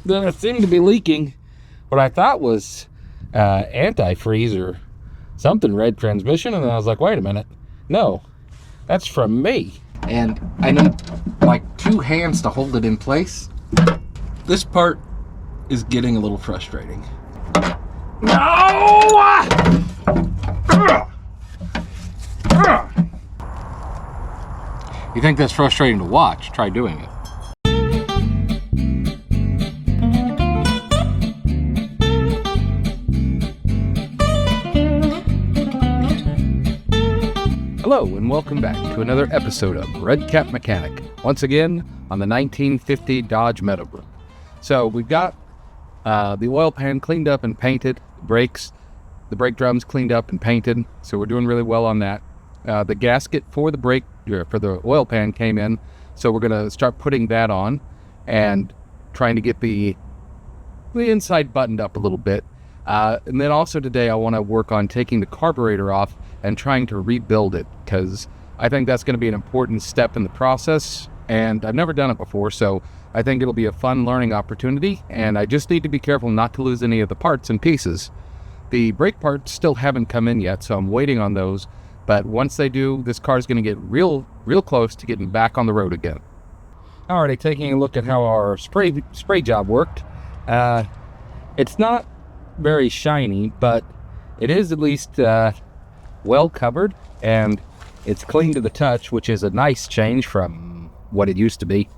then it seemed to be leaking what I thought was antifreeze or something, red transmission. And then I was like, wait a minute, no, that's from me. And I need like 2 hands to hold it in place. This part is getting a little frustrating. No! You think that's frustrating to watch? Try doing it. Hello and welcome back to another episode of Red Cap Mechanic, once again on the 1950 Dodge Meadowbrook. So we've got the oil pan cleaned up and painted, the brake drums cleaned up and painted, so we're doing really well on that. The gasket for the oil pan came in, so we're going to start putting that on and trying to get the inside buttoned up a little bit. And then also today I want to work on taking the carburetor off and trying to rebuild it, because I think that's going to be an important step in the process, and I've never done it before, so I think it'll be a fun learning opportunity, and I just need to be careful not to lose any of the parts and pieces. The brake parts still haven't come in yet, so I'm waiting on those, but once they do, this car is going to get real close to getting back on the road again. Alrighty, taking a look at how our spray job worked. It's not very shiny, but it is at least well covered, and it's clean to the touch, which is a nice change from what it used to be.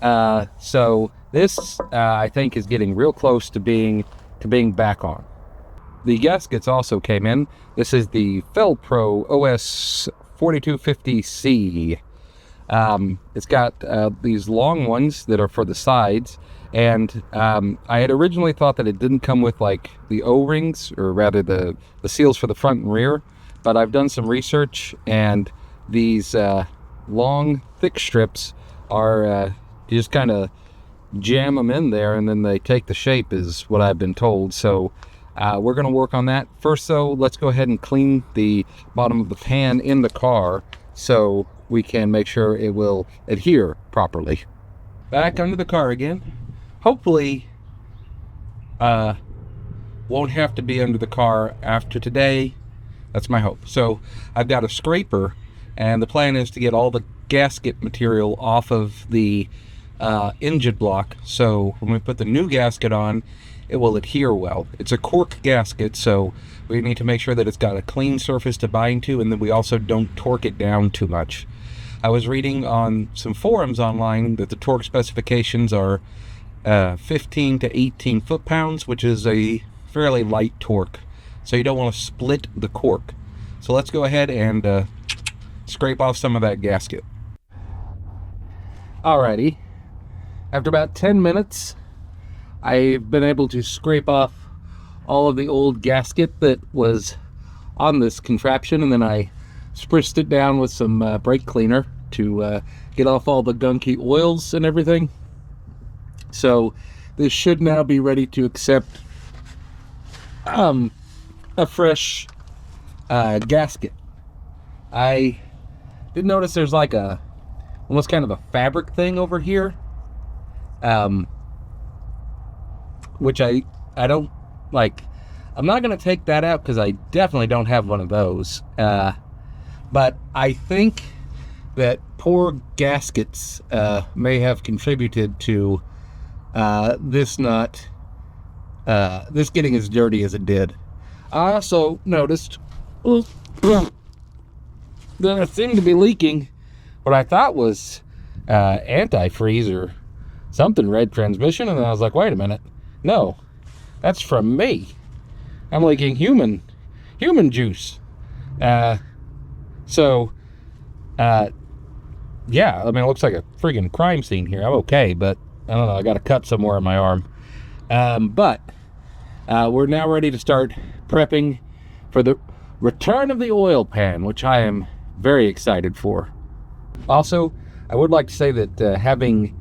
So this I think is getting real close to being back on. The gaskets also came in. This is the Felpro OS 4250C. It's got these long ones that are for the sides, and I had originally thought that it didn't come with like the O-rings, or rather the seals for the front and rear, but I've done some research, and these long thick strips are you just kind of jam them in there and then they take the shape, is what I've been told. So we're going to work on that. First though, let's go ahead and clean the bottom of the pan in the car so we can make sure it will adhere properly. Back under the car again. Hopefully won't have to be under the car after today. That's my hope. So I've got a scraper, and the plan is to get all the gasket material off of the engine block, so when we put the new gasket on, it will adhere well. It's a cork gasket, so we need to make sure that it's got a clean surface to bind to, and that we also don't torque it down too much. I was reading on some forums online that the torque specifications are 15 to 18 foot-pounds, which is a fairly light torque, so you don't want to split the cork. So let's go ahead and scrape off some of that gasket. Alrighty, after about 10 minutes, I've been able to scrape off all of the old gasket that was on this contraption, and then I spritzed it down with some brake cleaner to get off all the gunky oils and everything. So this should now be ready to accept a fresh gasket. I did notice there's like a almost kind of a fabric thing over here, which I don't like. I'm not going to take that out because I definitely don't have one of those, but I think that poor gaskets may have contributed to this getting as dirty as it did. I also noticed that it seemed to be leaking what I thought was antifreeze or something, red transmission, and then I was like, wait a minute, no, that's from me. I'm leaking human juice. Yeah, I mean, it looks like a friggin' crime scene here. I'm okay, but I don't know, I got a cut somewhere on my arm. But we're now ready to start prepping for the return of the oil pan, which I am very excited for. Also, I would like to say that having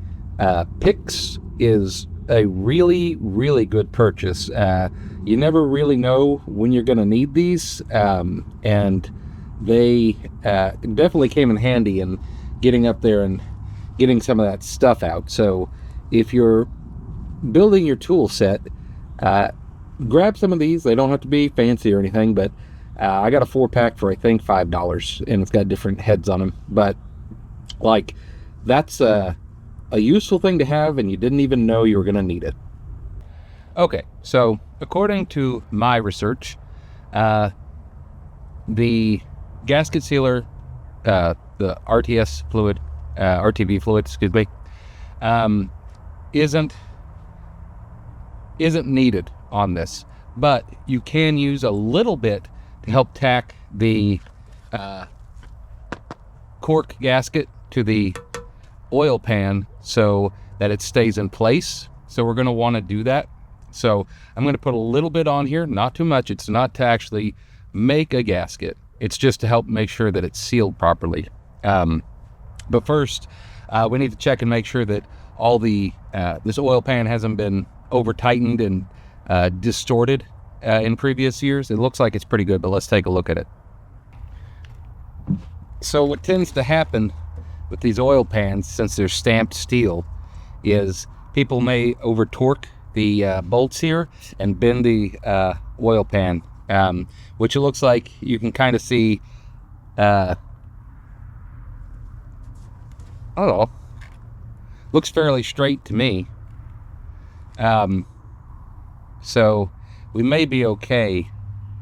picks is a really, really good purchase. You never really know when you're going to need these, and they definitely came in handy in getting up there and getting some of that stuff out. So if you're building your tool set, grab some of these. They don't have to be fancy or anything, but I got a 4-pack for I think $5, and it's got different heads on them. But like, that's a useful thing to have, and you didn't even know you were going to need it. Okay, so according to my research, the gasket sealer, the RTS fluid, RTV fluid, excuse me, isn't needed on this, but you can use a little bit to help tack the cork gasket to the oil pan so that it stays in place. So we're going to want to do that. So I'm going to put a little bit on here, not too much. It's not to actually make a gasket. It's just to help make sure that it's sealed properly. But first, we need to check and make sure that all the this oil pan hasn't been over tightened and distorted in previous years. It looks like it's pretty good, but let's take a look at it. So what tends to happen with these oil pans, since they're stamped steel, is people may over torque the bolts here and bend the oil pan, which it looks like you can kind of see. Oh, looks fairly straight to me. So we may be okay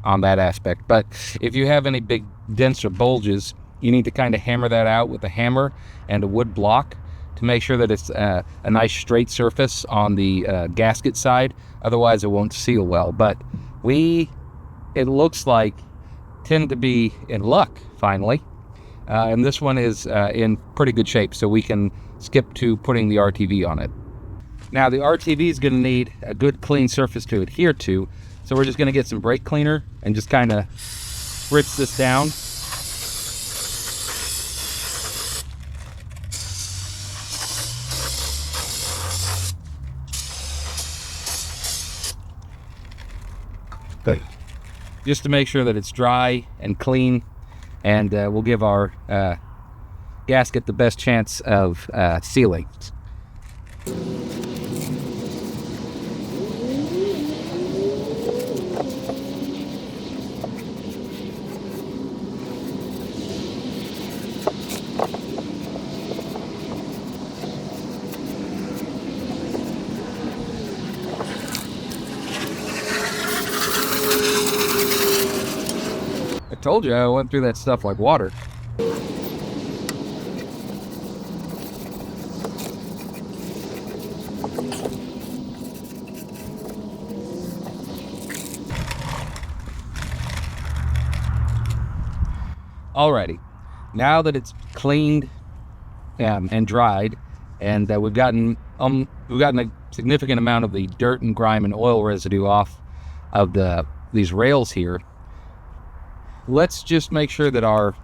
on that aspect, but if you have any big dents or bulges, you need to kind of hammer that out with a hammer and a wood block to make sure that it's a nice straight surface on the gasket side. Otherwise it won't seal well. But it looks like, tend to be in luck finally, and this one is in pretty good shape, so we can skip to putting the RTV on it. Now the RTV is going to need a good clean surface to adhere to, so we're just going to get some brake cleaner and just kind of spritz this down. Good. Just to make sure that it's dry and clean, and we'll give our gasket the best chance of sealing. I told you I went through that stuff like water. Alrighty, now that it's cleaned and dried, and we've gotten a significant amount of the dirt and grime and oil residue off of these rails here, let's just make sure that our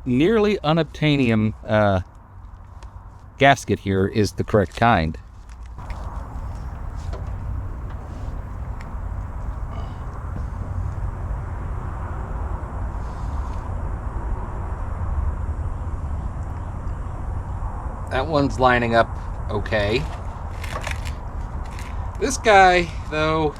nearly unobtainium gasket here is the correct kind. That one's lining up okay. This guy, though,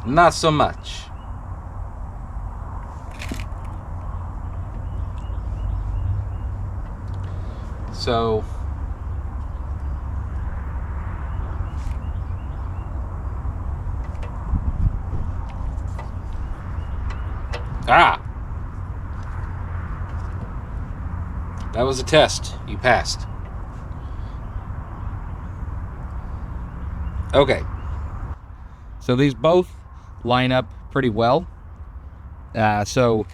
not so much. So that was a test. You passed. Okay. So these both line up pretty well. So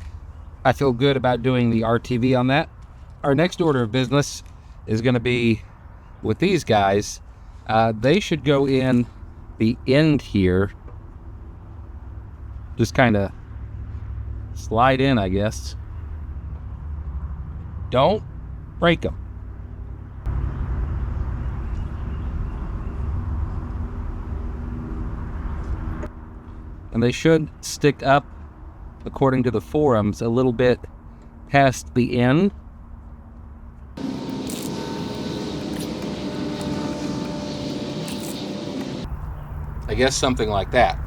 I feel good about doing the RTV on that. Our next order of business is going to be with these guys. They should go in the end here. Just kind of slide in, I guess. Don't break them. And they should stick up according to the forums, a little bit past the end. I guess something like that.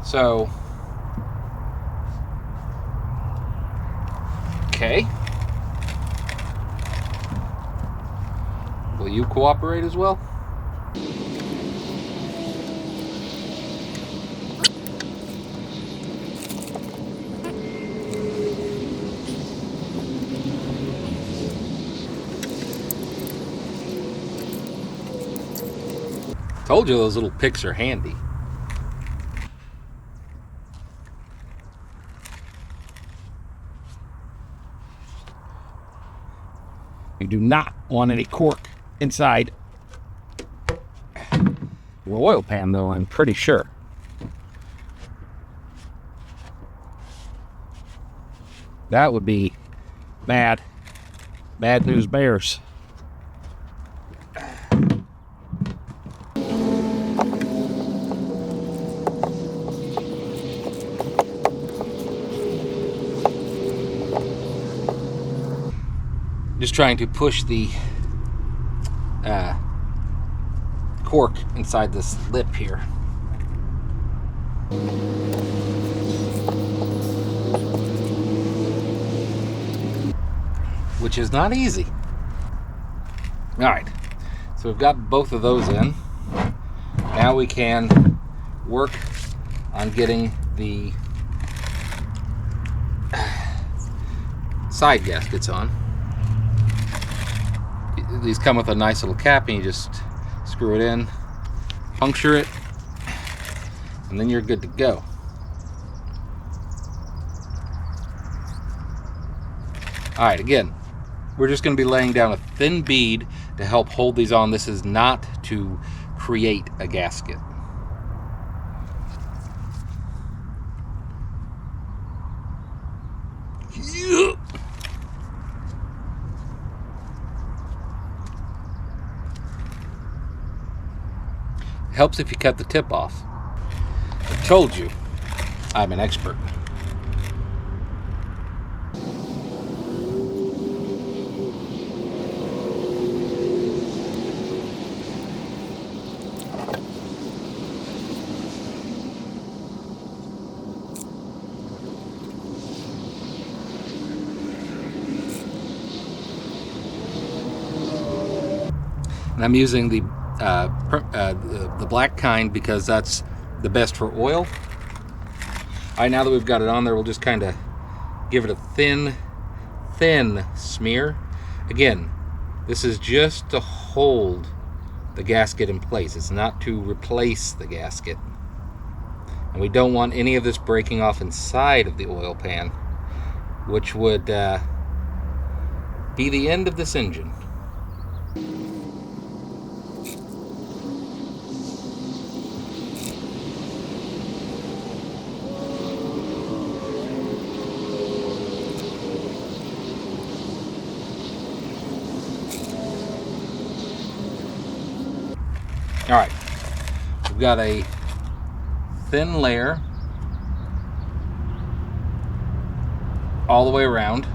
So, okay. Will you cooperate as well? Told you those little picks are handy. You do not want any cork inside your oil pan, though, I'm pretty sure. That would be bad. Bad news bears. Just trying to push the cork inside this lip here. Which is not easy. All right, so we've got both of those in. Now we can work on getting the side gaskets on. These come with a nice little cap, and you just screw it in, puncture it, and then you're good to go. All right, again, we're just going to be laying down a thin bead to help hold these on. This is not to create a gasket. Helps if you cut the tip off. I told you, I'm an expert. And I'm using the black kind because that's the best for oil. All right, now that we've got it on there, we'll just kind of give it a thin smear. Again, this is just to hold the gasket in place. It's not to replace the gasket. And we don't want any of this breaking off inside of the oil pan, which would be the end of this engine. All right, we've got a thin layer all the way around,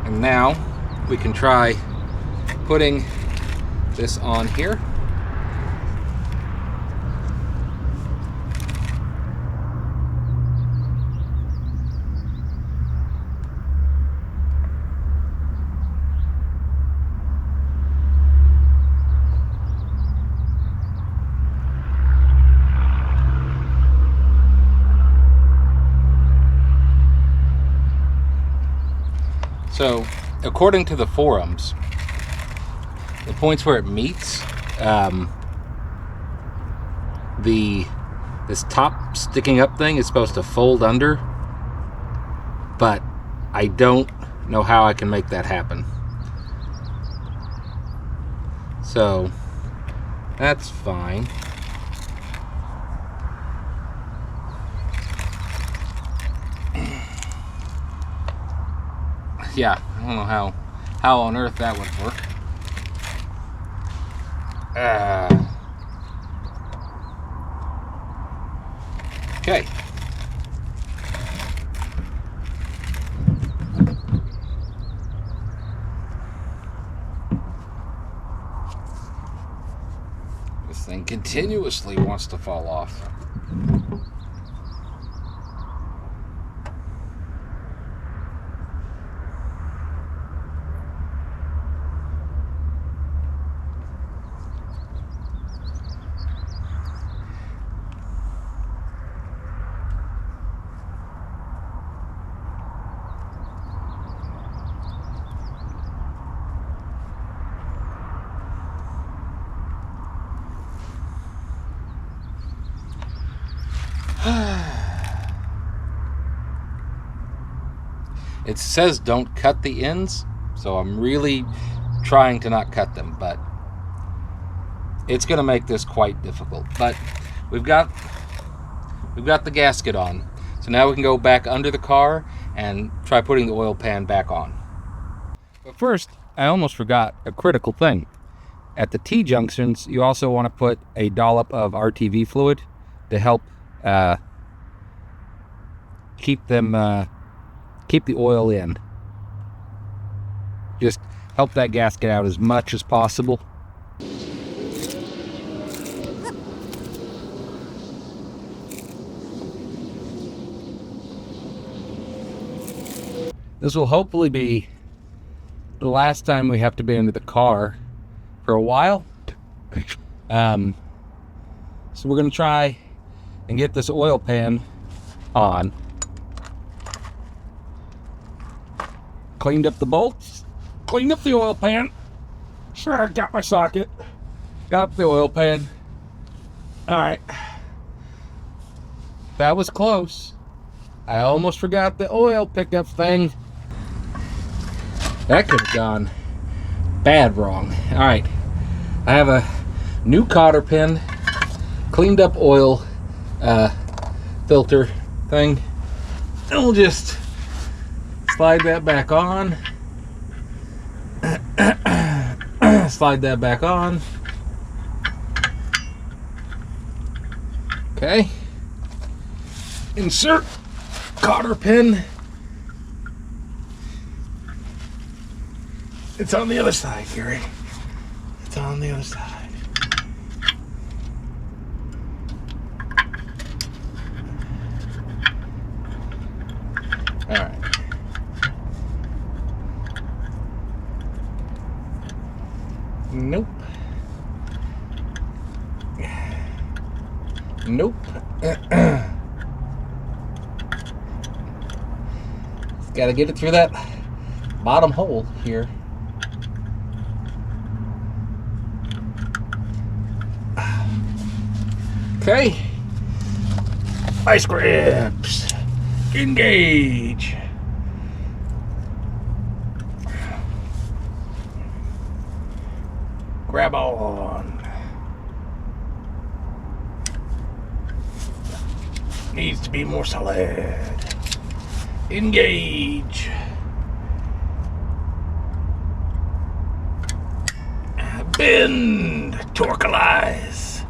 and now we can try putting this on here. So, according to the forums, the points where it meets, this top sticking up thing is supposed to fold under, but I don't know how I can make that happen. So, that's fine. Yeah, I don't know how on earth that would work. Okay. This thing continuously wants to fall off. It says don't cut the ends, so I'm really trying to not cut them, but it's going to make this quite difficult. But we've got the gasket on, so now we can go back under the car and try putting the oil pan back on. But first, I almost forgot a critical thing. At the T-junctions, you also want to put a dollop of RTV fluid to help keep the oil in. Just help that gasket out as much as possible. This will hopefully be the last time we have to be under the car for a while. So we're going to try and get this oil pan on. Cleaned up the bolts, cleaned up the oil pan. Sure, I got my socket. Got the oil pan. Alright. That was close. I almost forgot the oil pickup thing. That could have gone bad wrong. Alright. I have a new cotter pin, cleaned up oil filter thing. And we'll just slide that back on. Slide that back on. Okay. Insert cotter pin. It's on the other side, Gary. It's on the other side. All right. Nope. Nope. Gotta get it through that bottom hole here. Okay. Vice grips. Engage. Grab on. Needs to be more solid. Engage. Bend. Torquelize.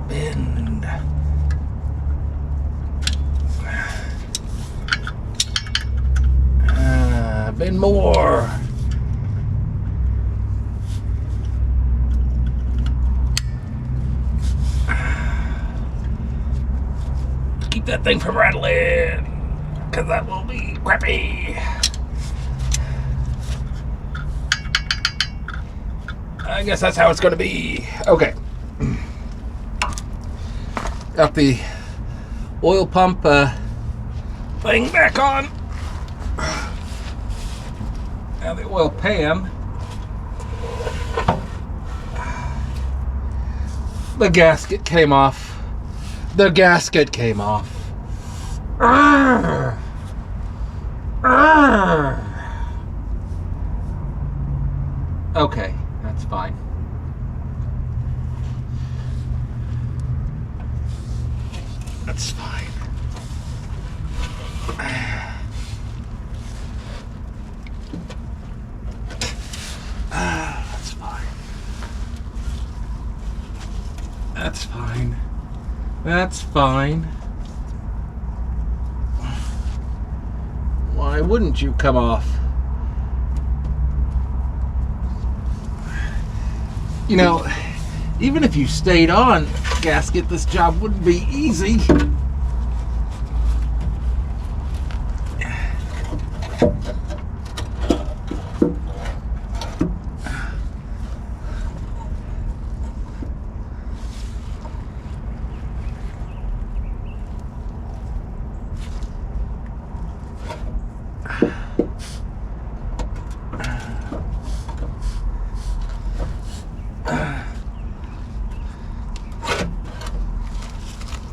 Bend. Bend more. Keep that thing from rattling, because that will be crappy. I guess that's how it's going to be. Okay. Got the oil pump thing back on. Now the oil pan. The gasket came off. The gasket came off. Arrgh. Arrgh. Okay, that's fine. That's fine. That's fine. That's fine. That's fine. Why wouldn't you come off? You know, even if you stayed on, Gasket, this job wouldn't be easy.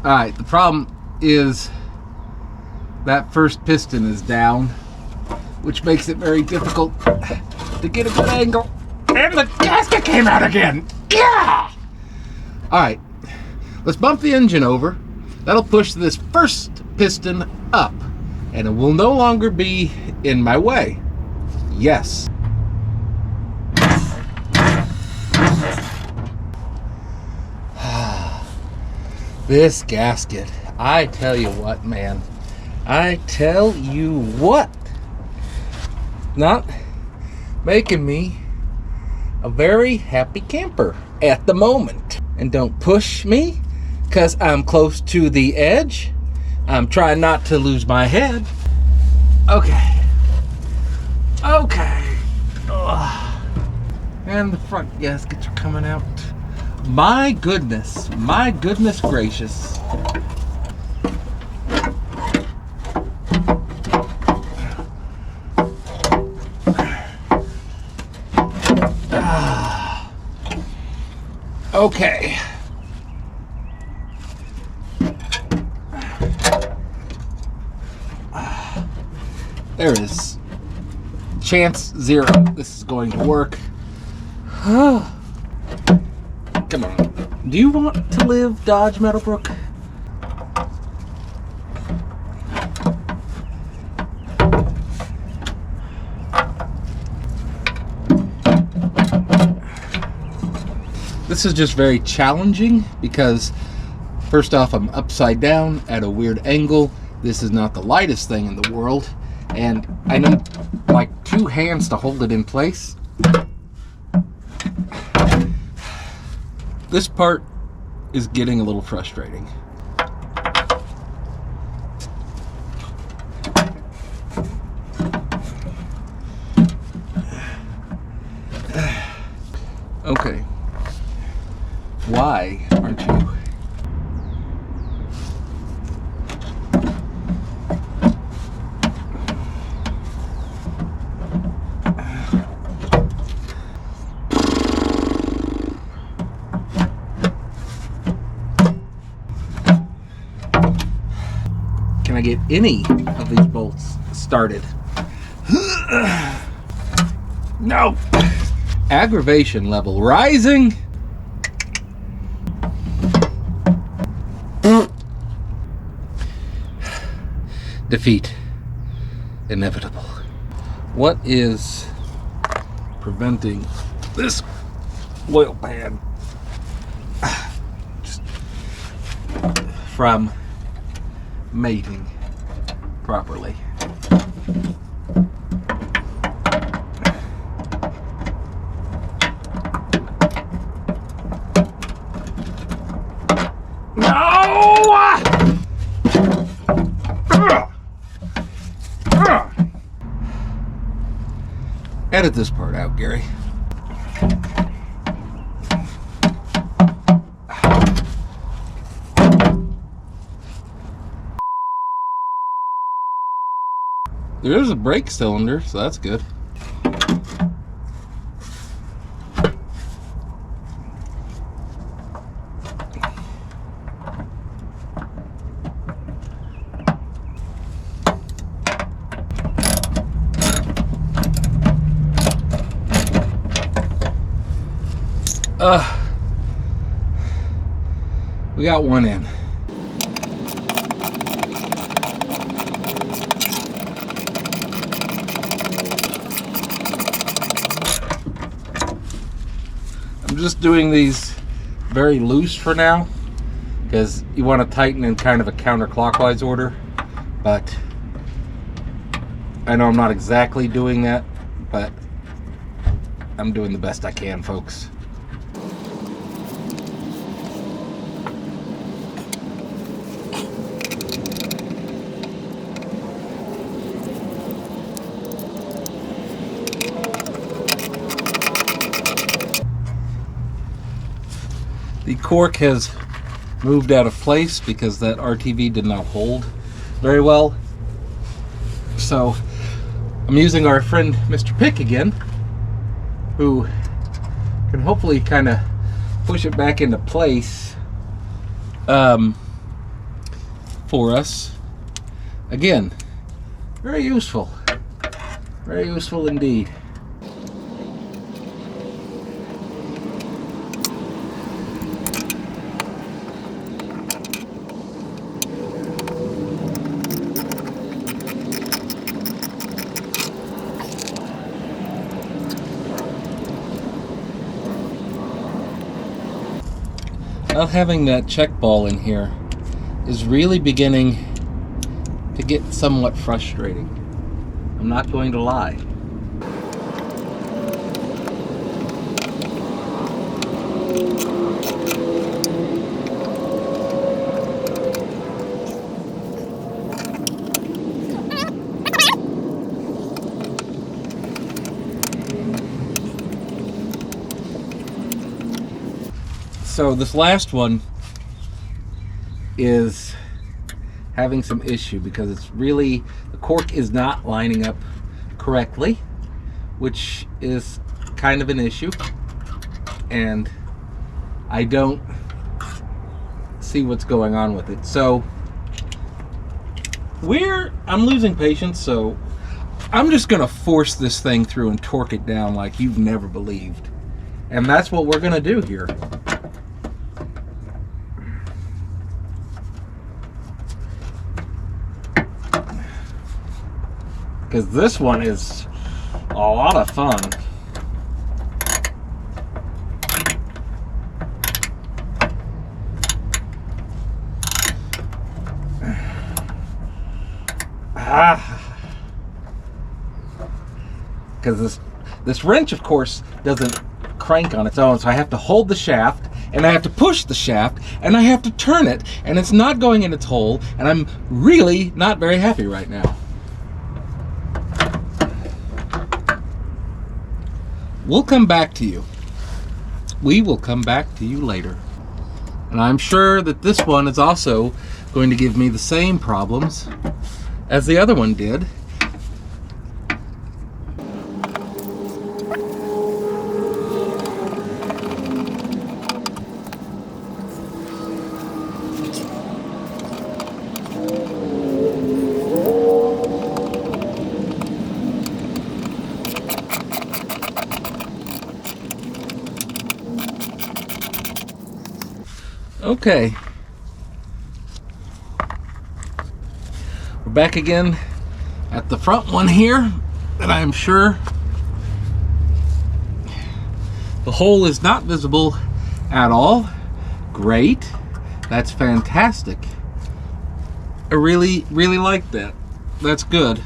Alright, the problem is that first piston is down, which makes it very difficult to get a good angle. And the gasket came out again! Yeah! Alright, let's bump the engine over. That'll push this first piston up, and it will no longer be in my way. Yes. This gasket, I tell you what, man. I tell you what. Not making me a very happy camper at the moment. And don't push me, because I'm close to the edge. I'm trying not to lose my head. Okay. Okay. Ugh. And the front gaskets are coming out. My goodness gracious. Okay. There is chance zero this is going to work. Come on. Do you want to live, Dodge Meadowbrook? This is just very challenging because, first off, I'm upside down at a weird angle. This is not the lightest thing in the world, and I need like 2 hands to hold it in place. This part is getting a little frustrating. Okay. Why aren't you? Can I get any of these bolts started? No! Aggravation level rising. Defeat inevitable. What is preventing this oil pan just from mating properly? Edit this part out, Gary. There is a brake cylinder, so that's good. We got one in. I'm just doing these very loose for now because you want to tighten in kind of a counterclockwise order, but I know I'm not exactly doing that, but I'm doing the best I can, folks. The cork has moved out of place because that RTV did not hold very well. So I'm using our friend Mr. Pick again, who can hopefully kind of push it back into place for us. Again, very useful indeed. Not having that check ball in here is really beginning to get somewhat frustrating. I'm not going to lie. So this last one is having some issue because it's really, the cork is not lining up correctly, which is kind of an issue, and I don't see what's going on with it. So I'm losing patience, so I'm just gonna force this thing through and torque it down like you've never believed. And that's what we're gonna do here. Because this one is a lot of fun. Because this wrench, of course, doesn't crank on its own, so I have to hold the shaft, and I have to push the shaft, and I have to turn it, and it's not going in its hole, and I'm really not very happy right now. We'll come back to you. We will come back to you later. And I'm sure that this one is also going to give me the same problems as the other one did. Okay, we're back again at the front one here, and I'm sure the hole is not visible at all. Great, that's fantastic. I really like that. That's good,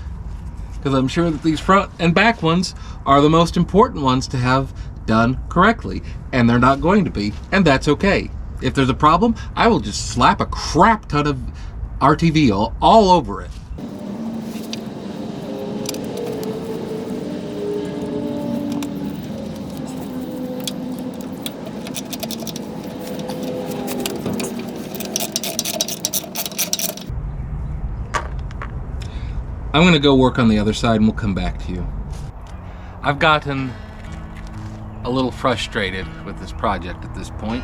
because I'm sure that these front and back ones are the most important ones to have done correctly, and they're not going to be, and that's okay. If there's a problem, I will just slap a crap ton of RTV all over it. I'm going to go work on the other side and we'll come back to you. I've gotten a little frustrated with this project at this point.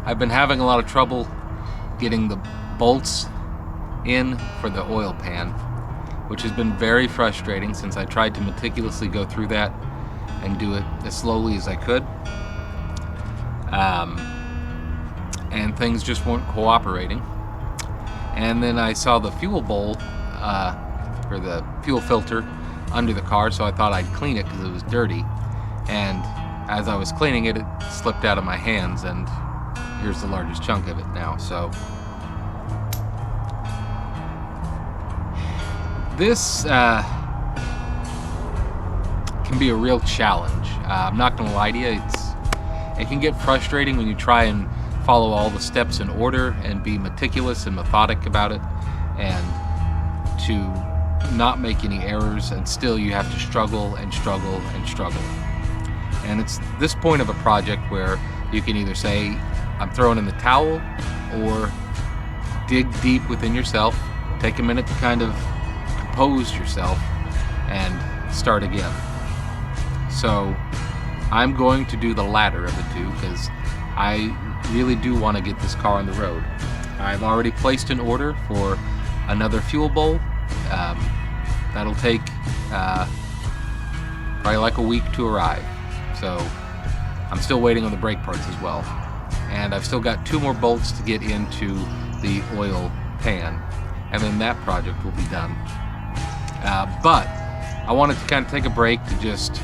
I've been having a lot of trouble getting the bolts in for the oil pan, which has been very frustrating since I tried to meticulously go through that and do it as slowly as I could. And things just weren't cooperating. And then I saw the fuel bowl, or the fuel filter under the car, so I thought I'd clean it because it was dirty. And as I was cleaning it, it slipped out of my hands, and here's the largest chunk of it now. So this can be a real challenge. I'm not going to lie to you, it can get frustrating when you try and follow all the steps in order and be meticulous and methodic about it, and to not make any errors, and still you have to struggle and struggle and struggle. And it's this point of a project where you can either say, I'm throwing in the towel, or dig deep within yourself, take a minute to kind of compose yourself, and start again. So I'm going to do the latter of the two, because I really do want to get this car on the road. I've already placed an order for another fuel bowl. That'll take probably like a week to arrive. So I'm still waiting on the brake parts as well. And I've still got 2 more bolts to get into the oil pan, and then that project will be done. But I wanted to kind of take a break to just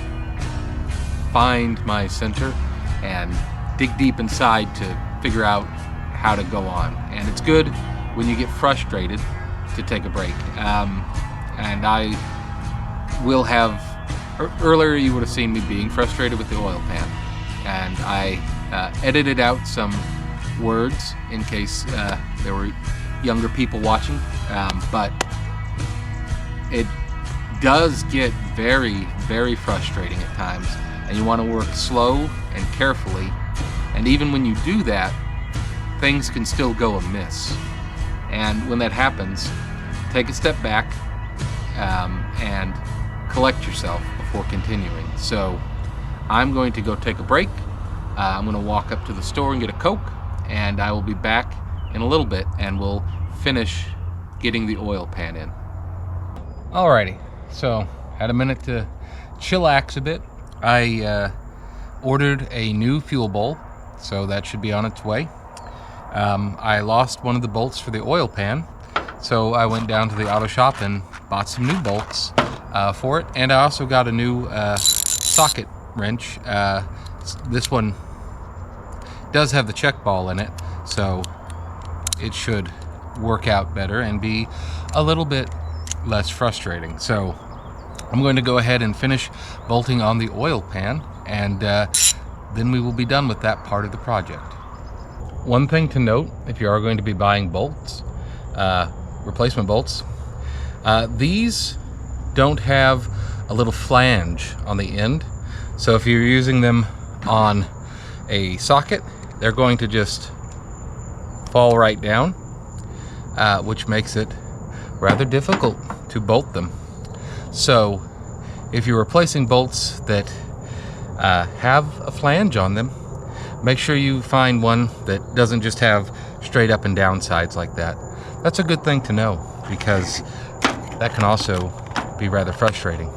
find my center and dig deep inside to figure out how to go on. And it's good when you get frustrated to take a break. And I will have, earlier you would have seen me being frustrated with the oil pan, and I edited out some words in case there were younger people watching, but it does get very, very frustrating at times, and you want to work slow and carefully, and even when you do that, things can still go amiss. And when that happens, take a step back and collect yourself before continuing. So I'm going to go take a break. I'm going to walk up to the store and get a Coke, and I will be back in a little bit, and we'll finish getting the oil pan in. Alrighty, so had a minute to chillax a bit. I ordered a new fuel bowl, so that should be on its way. I lost one of the bolts for the oil pan, so I went down to the auto shop and bought some new bolts for it, and I also got a new socket wrench. This one does have the check ball in it, so it should work out better and be a little bit less frustrating. So I'm going to go ahead and finish bolting on the oil pan, and then we will be done with that part of the project. One thing to note, if you are going to be buying bolts, replacement bolts, these don't have a little flange on the end. So if you're using them on a socket, they're going to just fall right down, which makes it rather difficult to bolt them. So if you're replacing bolts that have a flange on them, make sure you find one that doesn't just have straight up and down sides like that. That's a good thing to know, because that can also be rather frustrating.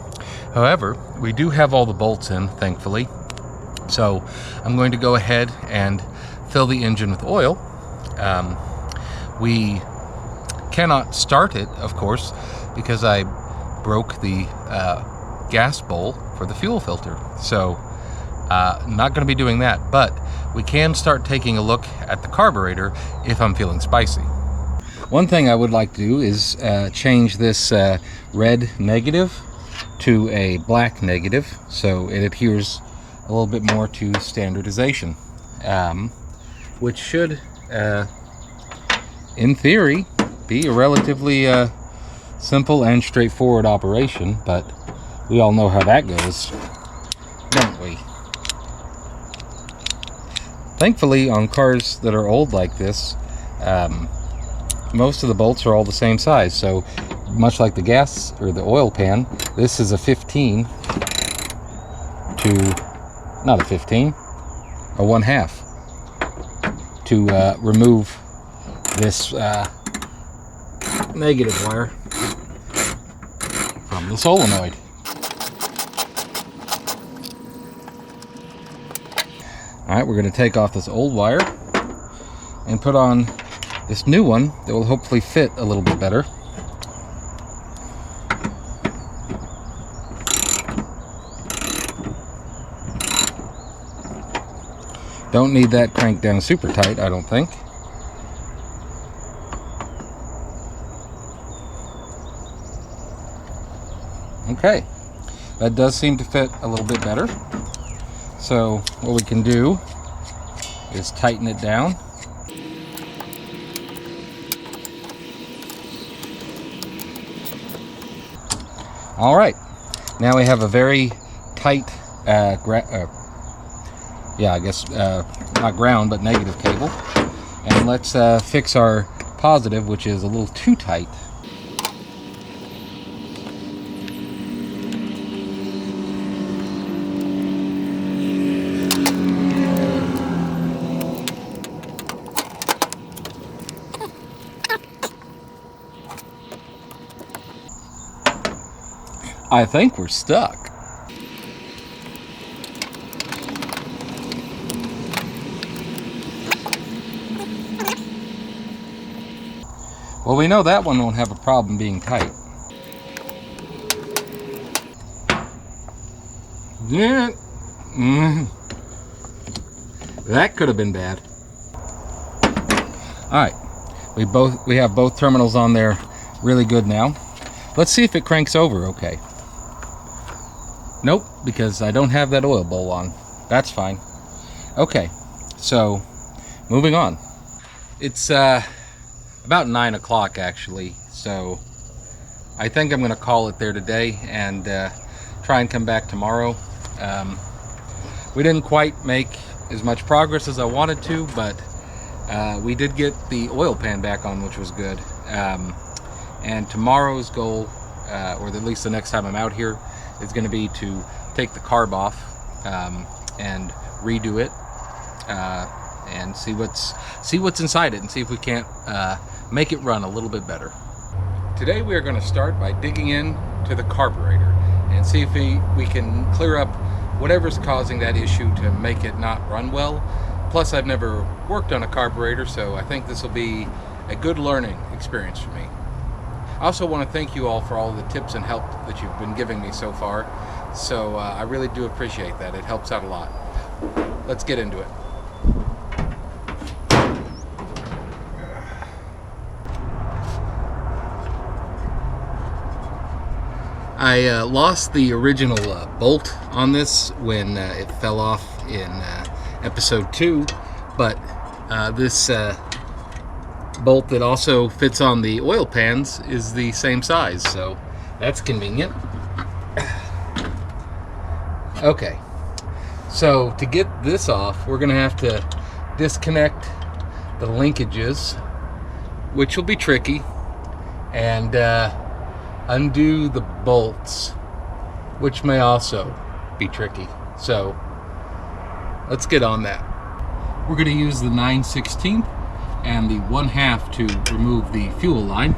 However, we do have all the bolts in, thankfully. So I'm going to go ahead and fill the engine with oil. We cannot start it, of course, because I broke the gas bowl for the fuel filter. So not going to be doing that, but we can start taking a look at the carburetor if I'm feeling spicy. One thing I would like to do is change this red negative to a black negative, so it adheres a little bit more to standardization, which should, in theory, be a relatively simple and straightforward operation, but we all know how that goes, don't we? Thankfully, on cars that are old like this, most of the bolts are all the same size, so much like the gas or the oil pan, this is a 15 to, not a 15, a 1/2 to remove this negative wire from the solenoid. Alright, we're going to take off this old wire and put on this new one that will hopefully fit a little bit better. Don't need that cranked down super tight, I don't think. Okay, that does seem to fit a little bit better. So what we can do is tighten it down. All right, now we have a very tight, not ground, but negative cable. And let's fix our positive, which is a little too tight. I think we're stuck. Well, we know that one won't have a problem being tight. Yeah. That could have been bad. All right, we have both terminals on there really good now. Let's see if it cranks over okay. Nope, because I don't have that oil bowl on. That's fine. Okay, so moving on. It's about 9 o'clock actually, so I think I'm going to call it there today and try and come back tomorrow. We didn't quite make as much progress as I wanted to, but we did get the oil pan back on, which was good. And tomorrow's goal, or at least the next time I'm out here, is going to be to take the carb off and redo it and see what's inside it and see if we can't make it run a little bit better. Today we are going to start by digging in to the carburetor and see if we can clear up whatever's causing that issue to make it not run well. Plus, I've never worked on a carburetor, so I think this will be a good learning experience for me. I also want to thank you all for all the tips and help that you've been giving me so far. So I really do appreciate that. It helps out a lot. Let's get into it. I lost the original bolt on this when it fell off in episode 2, but this bolt that also fits on the oil pans is the same size, so that's convenient. Okay, so to get this off, we're gonna have to disconnect the linkages, which will be tricky, and undo the bolts, which may also be tricky. So let's get on that. We're gonna use the 9/16 and the 1/2 to remove the fuel line.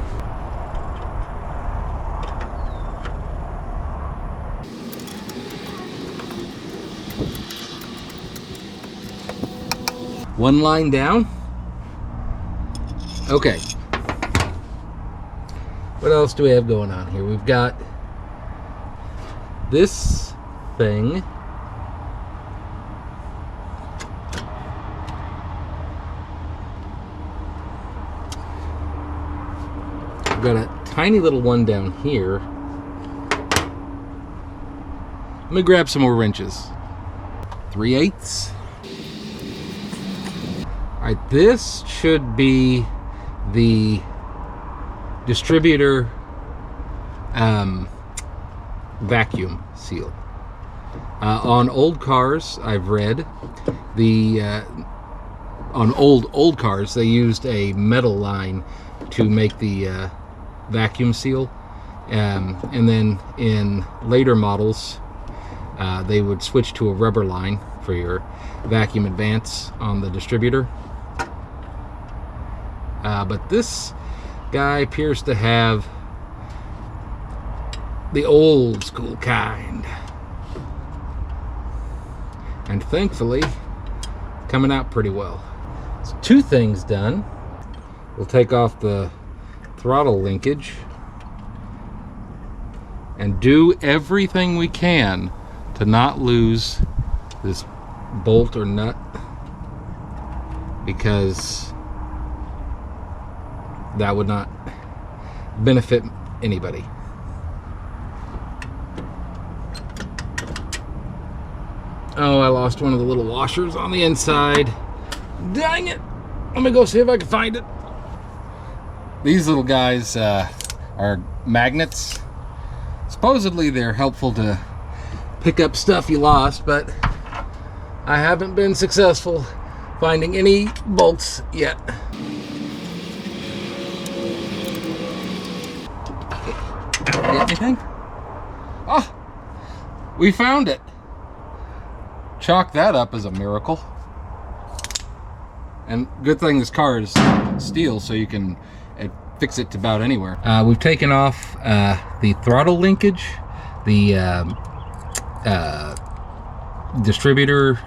One line down. Okay. What else do we have going on here? We've got this thing. We've got a tiny little one down here. Let me grab some more wrenches. 3/8. Alright, this should be the distributor vacuum seal. On old cars, I've read, on old cars, they used a metal line to make the vacuum seal, and then in later models they would switch to a rubber line for your vacuum advance on the distributor. But this guy appears to have the old school kind, and thankfully coming out pretty well. So 2 things done. We'll take off the throttle linkage and do everything we can to not lose this bolt or nut. because that would not benefit anybody. Oh, I lost one of the little washers on the inside. Dang it! Let me go see if I can find it. These little guys are magnets. Supposedly they're helpful to pick up stuff you lost, but I haven't been successful finding any bolts yet. Anything? Oh, we found it. Chalk that up as a miracle. And good thing this car is steel, so you can fix it to about anywhere. We've taken off the throttle linkage, the distributor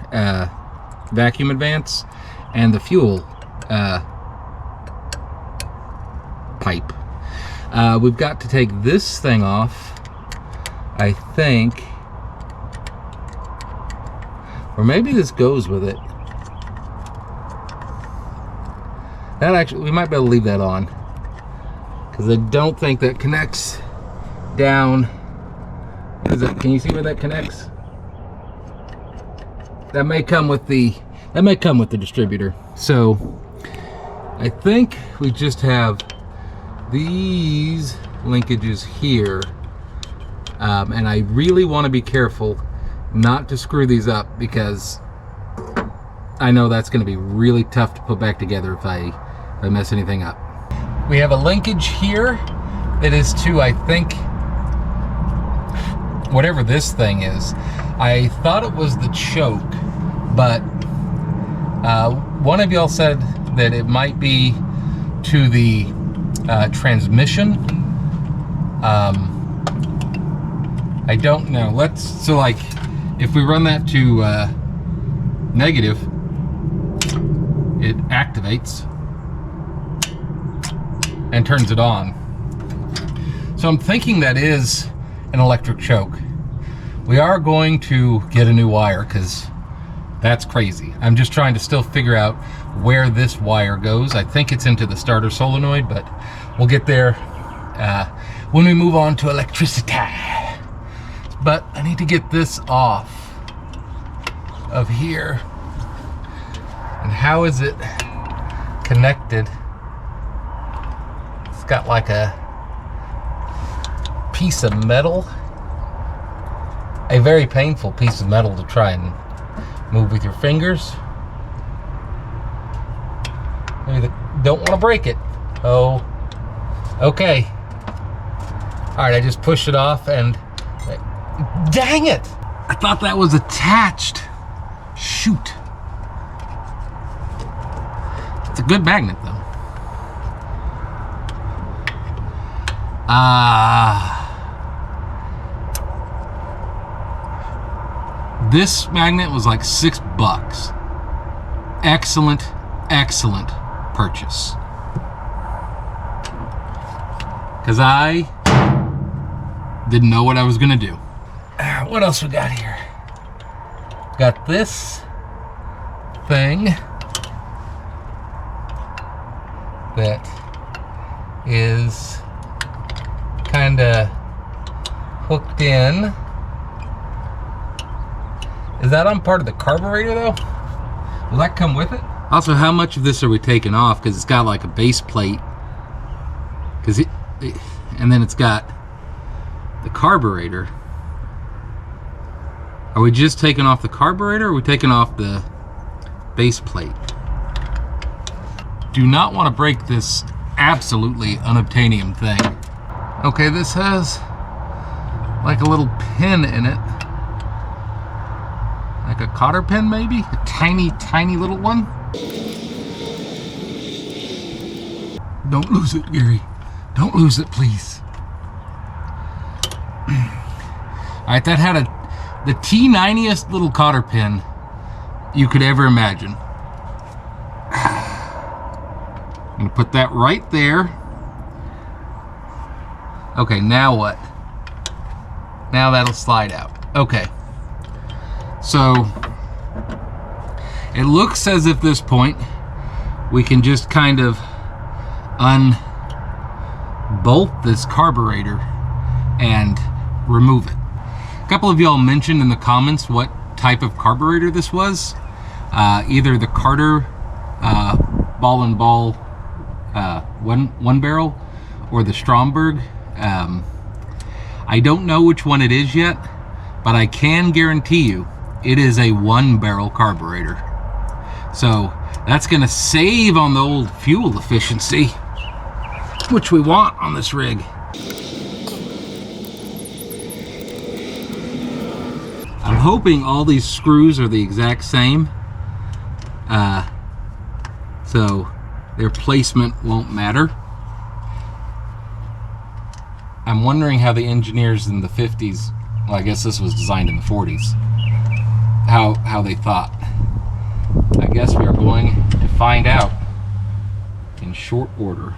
vacuum advance, and the fuel pipe. We've got to take this thing off, I think, or maybe this goes with it. That actually, we might be able to leave that on, because I don't think that connects down. What is it? Can you see where that connects? That may come with the distributor. So I think we just have these linkages here, and I really want to be careful not to screw these up, because I know that's going to be really tough to put back together if I mess anything up. We have a linkage here that is to, I think, whatever this thing is. I thought it was the choke, but one of y'all said that it might be to the transmission. I don't know. So like, if we run that to negative, it activates and turns it on. So I'm thinking that is an electric choke. We are going to get a new wire, because that's crazy. I'm just trying to still figure out where this wire goes. I think it's into the starter solenoid, but we'll get there when we move on to electricity. But I need to get this off of here. And how is it connected? It's got like a piece of metal, a very painful piece of metal to try and move with your fingers. Maybe don't want to break it. Oh, okay. All right, I just pushed it off, and dang it! I thought that was attached. Shoot. It's a good magnet, though. This magnet was like $6. Excellent, excellent purchase. Because I didn't know what I was gonna do. What else we got here? Got this thing that is kind of hooked in. Is that on part of the carburetor though? Will that come with it? Also, how much of this are we taking off? Because it's got like a base plate. And then it's got the carburetor. Are we just taking off the carburetor, or are we taking off the base plate? Do not want to break this absolutely unobtainium thing. Okay, this has like a little pin in it. Like a cotter pin, maybe? A tiny, tiny little one? Don't lose it, Gary. Don't lose it, please. Alright, that had the T90est little cotter pin you could ever imagine. I'm gonna put that right there. Okay, now what? Now that'll slide out. Okay. So, it looks as if this point we can just kind of unbolt this carburetor and remove it. A couple of y'all mentioned in the comments what type of carburetor this was. Either the Carter ball and ball one barrel, or the Stromberg. I don't know which one it is yet, but I can guarantee you it is a 1-barrel carburetor. So that's gonna save on the old fuel efficiency, which we want on this rig. I'm hoping all these screws are the exact same, so their placement won't matter. I'm wondering how the engineers in the 50s, well, I guess this was designed in the 40s, how they thought. I guess we are going to find out in short order.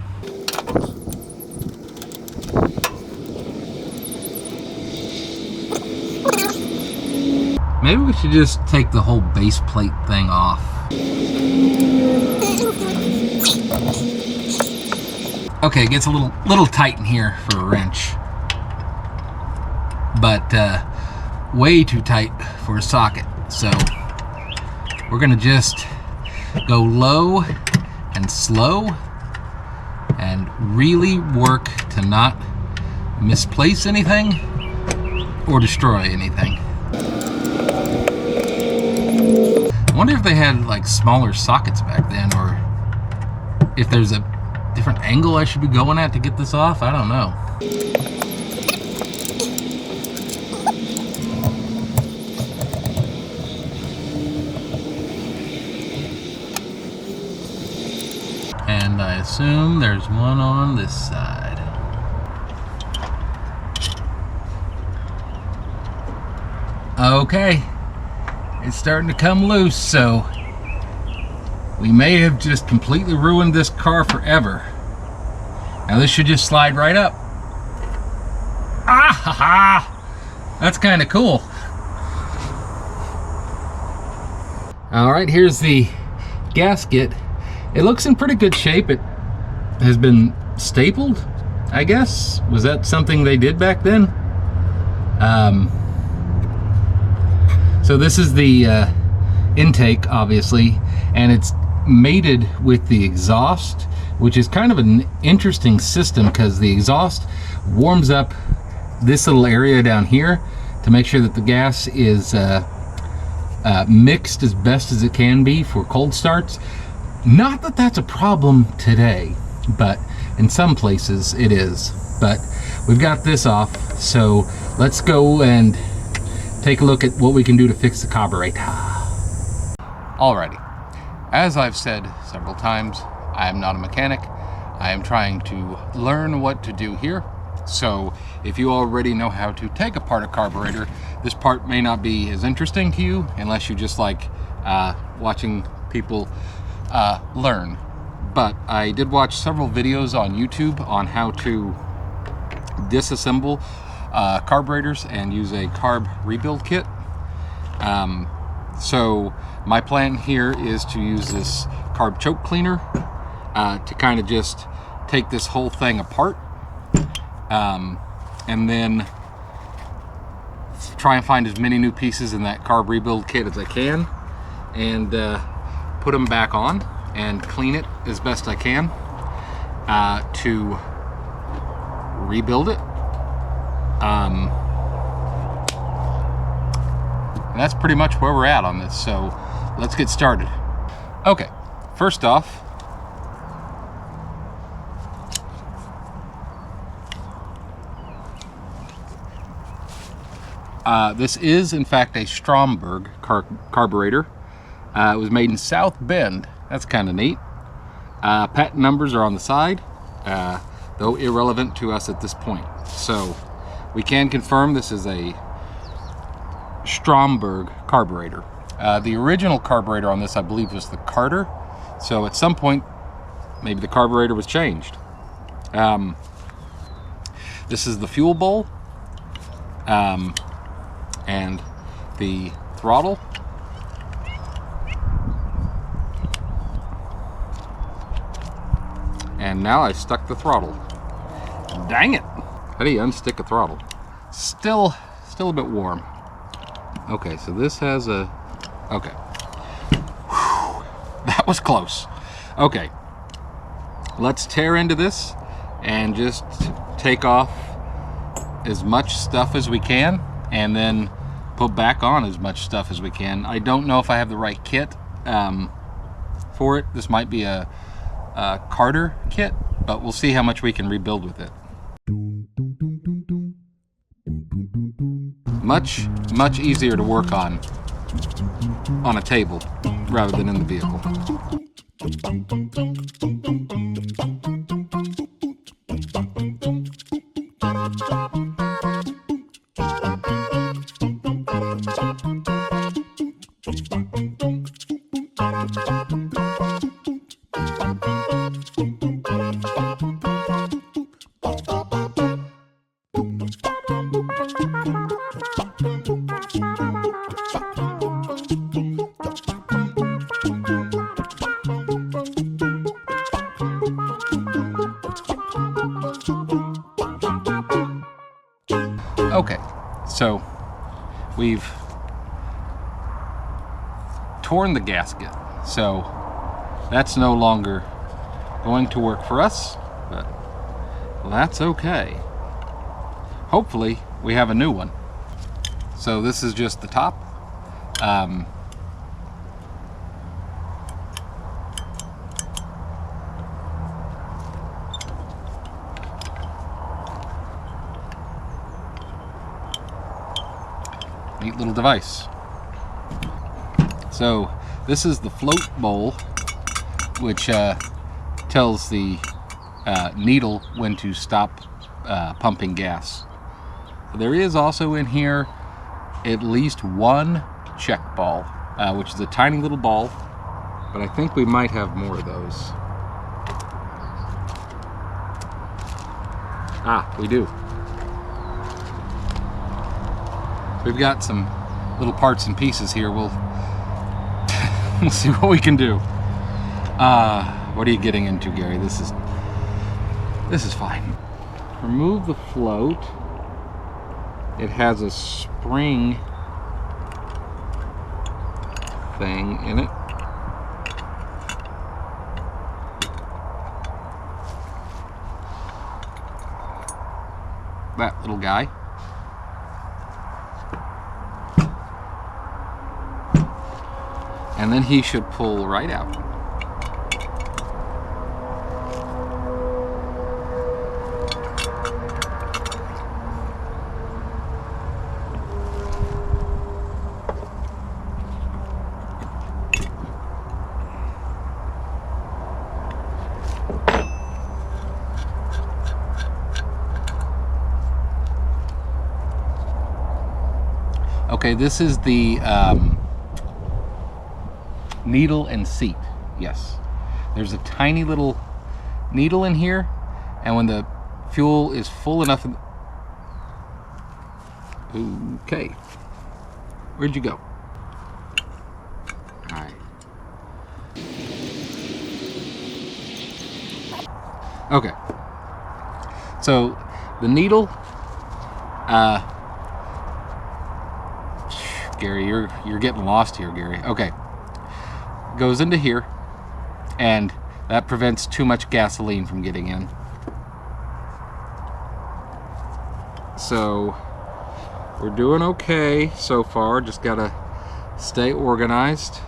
Maybe we should just take the whole base plate thing off. Okay, it gets a little tight in here for a wrench, but way too tight for a socket. So we're gonna just go low and slow and really work to not misplace anything or destroy anything. I wonder if they had like smaller sockets back then, or if there's a different angle I should be going at to get this off. I don't know. And I assume there's one on this side. Okay, it's starting to come loose, so we may have just completely ruined this car forever. Now this should just slide right up. Ah ha ha! That's kind of cool. All right, here's the gasket. It looks in pretty good shape. It has been stapled, I guess. Was that something they did back then? So this is the intake, obviously, and it's mated with the exhaust, which is kind of an interesting system because the exhaust warms up this little area down here to make sure that the gas is mixed as best as it can be for cold starts. Not that that's a problem today, but in some places it is. But we've got this off, so let's go and take a look at what we can do to fix the carburetor. Alrighty, as I've said several times, I am not a mechanic. I am trying to learn what to do here. So if you already know how to take apart a carburetor, this part may not be as interesting to you unless you just like watching people learn. But I did watch several videos on YouTube on how to disassemble carburetors and use a carb rebuild kit. So my plan here is to use this carb choke cleaner to kind of just take this whole thing apart, and then try and find as many new pieces in that carb rebuild kit as I can, and put them back on and clean it as best I can to rebuild it. And that's pretty much where we're at on this, so let's get started. Okay, first off, this is in fact a Stromberg carburetor. It was made in South Bend. That's kind of neat. Patent numbers are on the side, though irrelevant to us at this point. So we can confirm this is a Stromberg carburetor. The original carburetor on this, I believe, was the Carter. So at some point, maybe the carburetor was changed. This is the fuel bowl, and the throttle. And now I stuck the throttle. Dang it! How do you unstick a throttle? Still a bit warm. Okay, so this has a... Okay. Whew, that was close. Okay. Let's tear into this and just take off as much stuff as we can and then put back on as much stuff as we can. I don't know if I have the right kit for it. This might be a Carter kit, but we'll see how much we can rebuild with it. Much easier to work on a table rather than in the vehicle. Okay, so we've torn the gasket, so that's no longer going to work for us, but that's okay. Hopefully we have a new one. So this is just the top. Neat little device. So this is the float bowl, which tells the needle when to stop pumping gas. There is also in here at least one check ball, which is a tiny little ball, but I think we might have more of those. Ah, we do. We've got some little parts and pieces here. We'll see what we can do. What are you getting into, Gary? This is fine. Remove the float. It has a spring thing in it. That little guy. And then he should pull right out. Okay, this is the needle and seat. Yes, there's a tiny little needle in here, and when the fuel is full enough. Okay, where'd you go? All right. Okay, so the needle, Gary, you're getting lost here, Gary. Okay, goes into here, and that prevents too much gasoline from getting in. So we're doing okay so far, just gotta stay organized.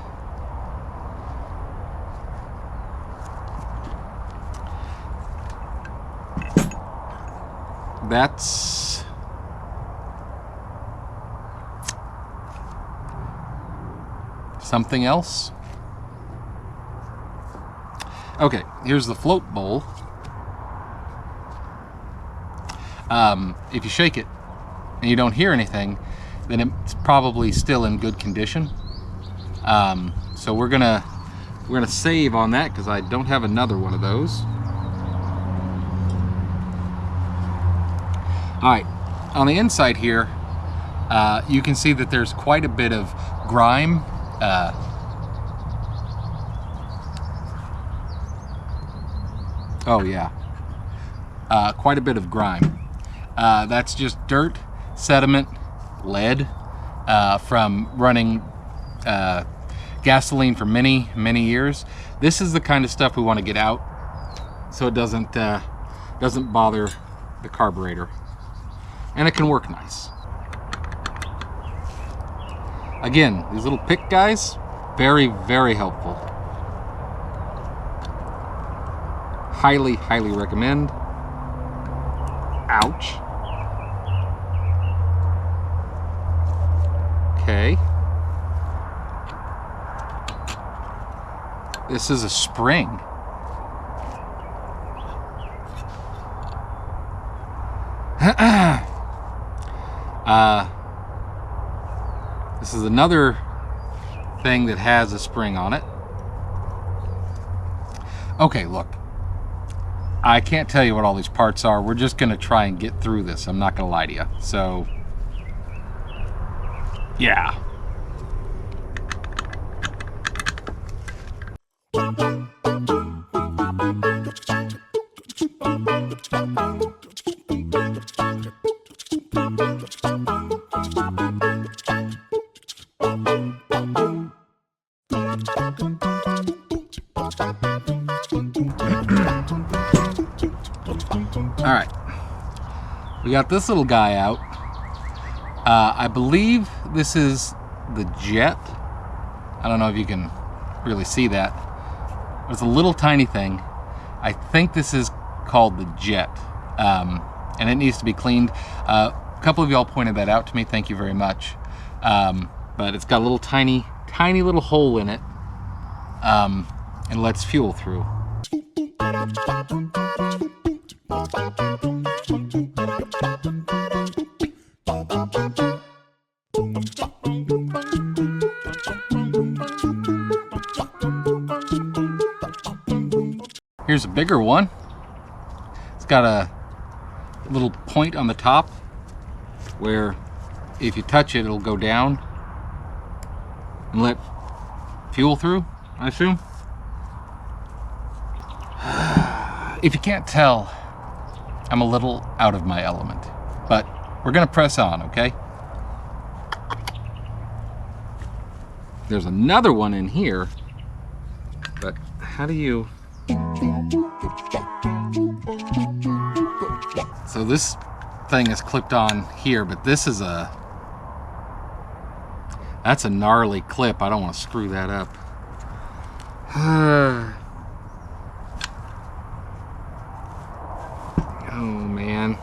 That's something else. Okay, here's the float bowl. If you shake it and you don't hear anything, then it's probably still in good condition. So we're gonna save on that because I don't have another one of those. All right, on the inside here, you can see that there's quite a bit of grime. Oh yeah, quite a bit of grime. That's just dirt, sediment, lead from running gasoline for many years. This is the kind of stuff we want to get out so it doesn't bother the carburetor, and it can work nice. Again, these little pick guys, very helpful. Highly recommend. Ouch. Okay. This is a spring. This is another thing that has a spring on it. Okay, look. I can't tell you what all these parts are. We're just gonna try and get through this. I'm not gonna lie to you. So, yeah. All right, we got this little guy out. I believe this is the jet. I don't know if you can really see that. It's a little tiny thing. I think this is called the jet, and it needs to be cleaned. A couple of y'all pointed that out to me. Thank you very much. But it's got a little tiny little hole in it, and lets fuel through. Here's a bigger one. It's got a little point on the top where if you touch it, it'll go down and let fuel through, I assume. If you can't tell, I'm a little out of my element, but we're gonna press on, okay? There's another one in here, but how do you... So this thing is clipped on here, but this is that's a gnarly clip. I don't want to screw that up. Oh man.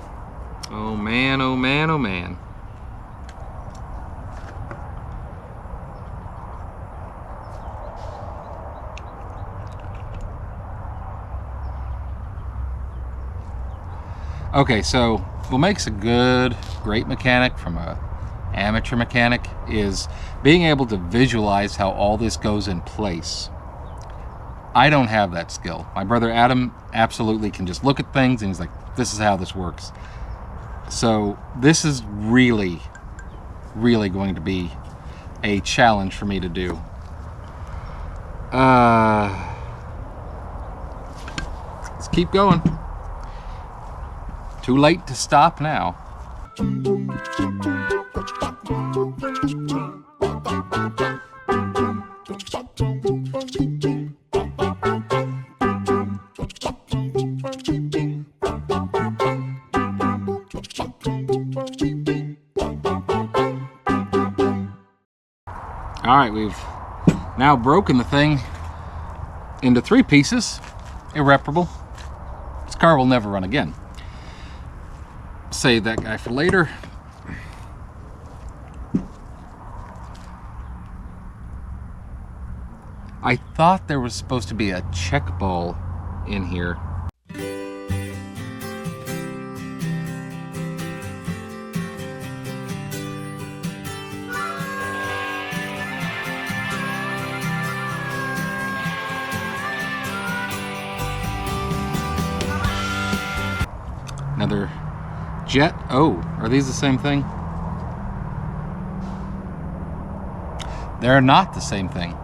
Oh man, oh man, oh man. Okay, so what makes a great mechanic from a amateur mechanic is being able to visualize how all this goes in place. I don't have that skill. My brother Adam absolutely can just look at things and he's like, this is how this works. So this is really going to be a challenge for me to do. Let's keep going. Too late to stop now. All right, we've now broken the thing into 3 pieces. Irreparable. This car will never run again. Save that guy for later. I thought there was supposed to be a check ball in here. Another jet. Oh, are these the same thing? They're not the same thing.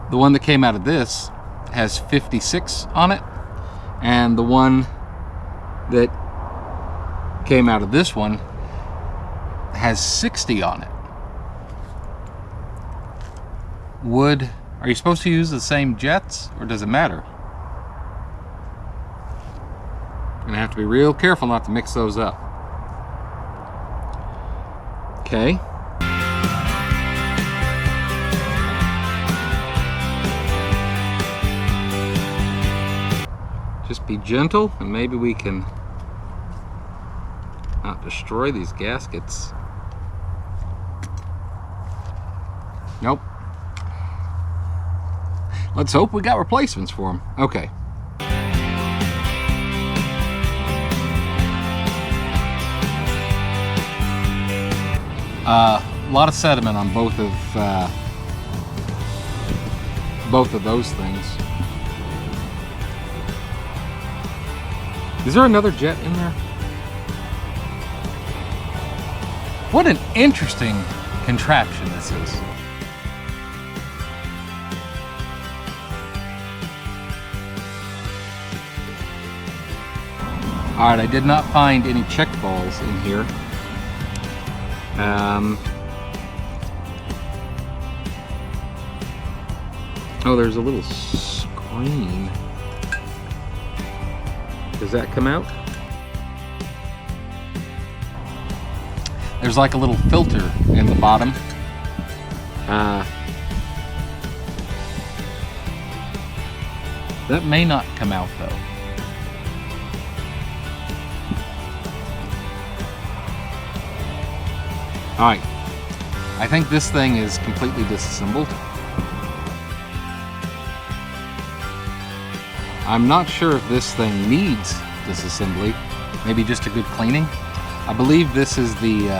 The one that came out of this has 56 on it, and the one that came out of this one has 60 on it. Are you supposed to use the same jets, or does it matter? I'm gonna have to be real careful not to mix those up. Okay. Just be gentle, and maybe we can not destroy these gaskets. Nope. Let's hope we got replacements for them. Okay. A lot of sediment on both of those things. Is there another jet in there? What an interesting contraption this is. Alright, I did not find any check balls in here. Oh, there's a little screen. Does that come out? There's like a little filter in the bottom. That may not come out though. Alright, I think this thing is completely disassembled. I'm not sure if this thing needs disassembly, maybe just a good cleaning. I believe this is the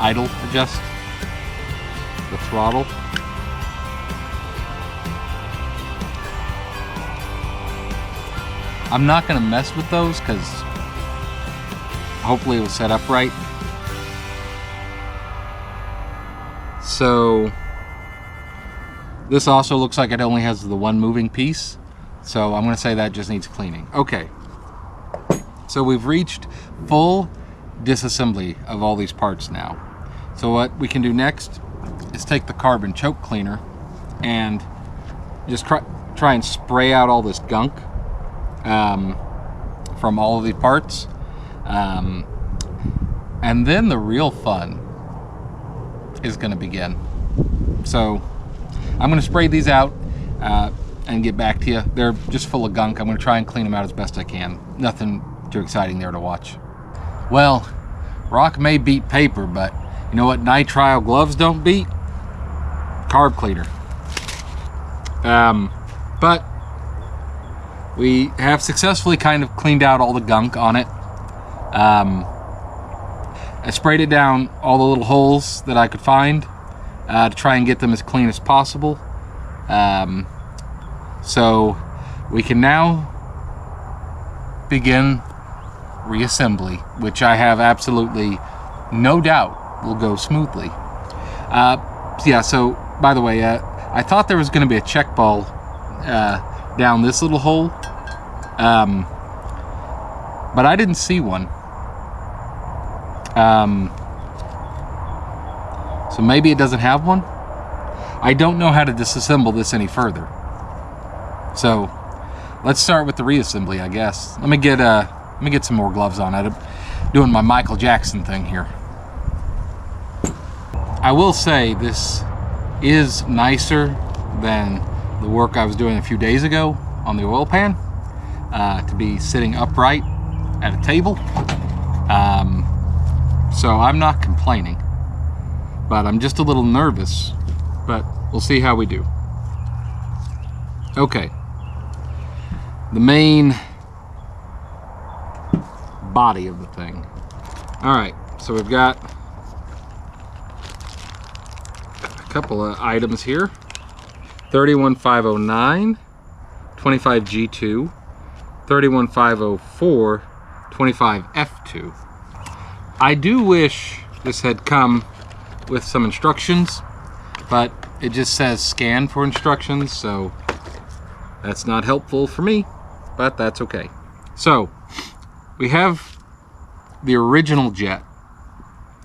idle adjust, the throttle. I'm not going to mess with those because hopefully it will set up right. So this also looks like it only has the one moving piece. So I'm going to say that just needs cleaning. Okay. So we've reached full disassembly of all these parts now. So what we can do next is take the carbon choke cleaner and just try and spray out all this gunk from all of these parts. And then the real fun is going to begin. So I'm going to spray these out and get back to you. They're just full of gunk. I'm going to try and clean them out as best I can. Nothing too exciting there to watch. Well, rock may beat paper, but you know what nitrile gloves don't beat? Carb cleaner. But we have successfully kind of cleaned out all the gunk on it. I sprayed it down all the little holes that I could find to try and get them as clean as possible. So we can now begin reassembly, which I have absolutely no doubt will go smoothly. Yeah, so by the way, I thought there was going to be a check ball down this little hole, but I didn't see one. So maybe it doesn't have one. I don't know how to disassemble this any further. So let's start with the reassembly, I guess. Let me get some more gloves on. I'm doing my Michael Jackson thing here. I will say this is nicer than the work I was doing a few days ago on the oil pan. To be sitting upright at a table. So I'm not complaining, but I'm just a little nervous, but we'll see how we do. Okay. The main body of the thing. All right, so we've got a couple of items here. 31509, 25G2, 31504, 25F2. I do wish this had come with some instructions, but it just says scan for instructions, so that's not helpful for me. but that's okay. So we have the original jet,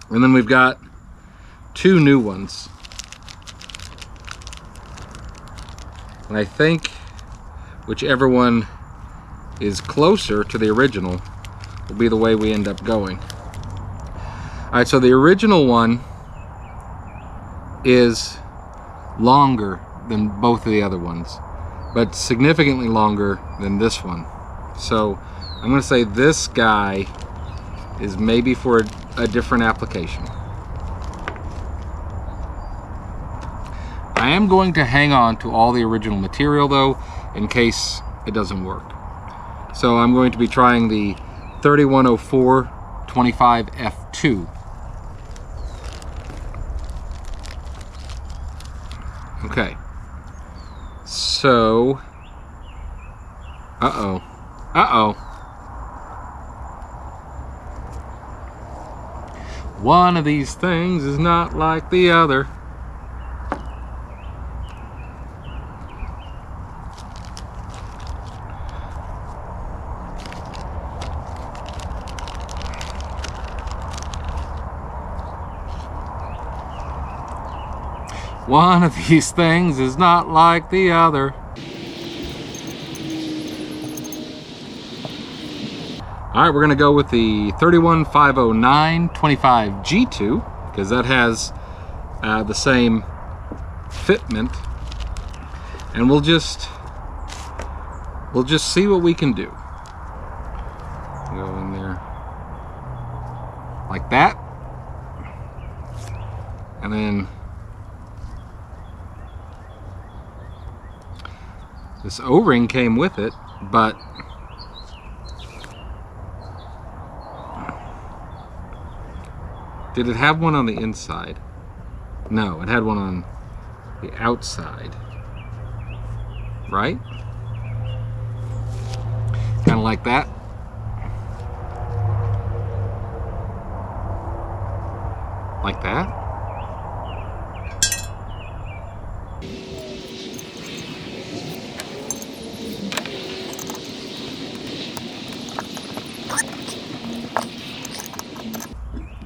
and then we've got two new ones. And I think whichever one is closer to the original will be the way we end up going. All right, so the original one is longer than both of the other ones, but significantly longer than this one. So I'm going to say this guy is maybe for a different application. I am going to hang on to all the original material though, in case it doesn't work. So I'm going to be trying the 3104 25 F2. Okay. So, one of these things is not like the other. One of these things is not like the other. All right, we're gonna go with the 31509 25 G2 because that has the same fitment, and we'll just see what we can do. Go in there like that, and then this O-ring came with it, but did it have one on the inside? No, it had one on the outside, right? Kind of like that. Like that.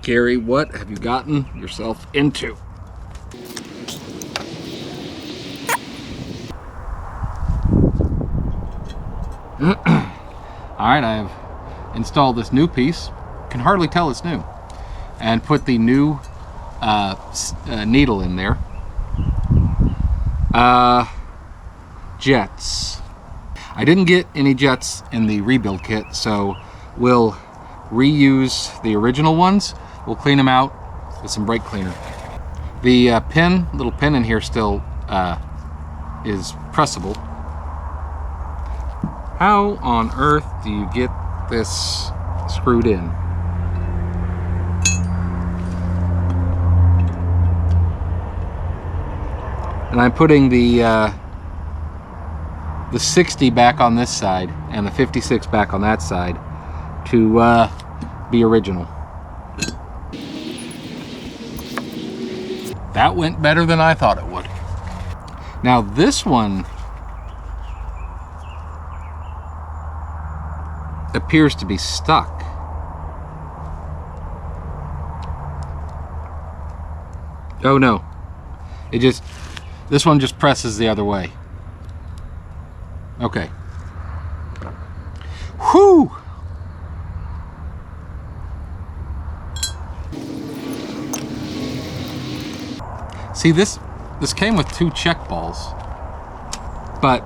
Gary, what have you gotten yourself into? All right, I've installed this new piece. Can hardly tell it's new. And put the new needle in there. Jets. I didn't get any jets in the rebuild kit, so we'll reuse the original ones. We'll clean them out with some brake cleaner. The little pin in here still is pressable. How on earth do you get this screwed in? And I'm putting the 60 back on this side and the 56 back on that side to be original. That went better than I thought it would. Now this one appears to be stuck. Oh no, this one just presses the other way. Okay. Whew! See, this came with two check balls, but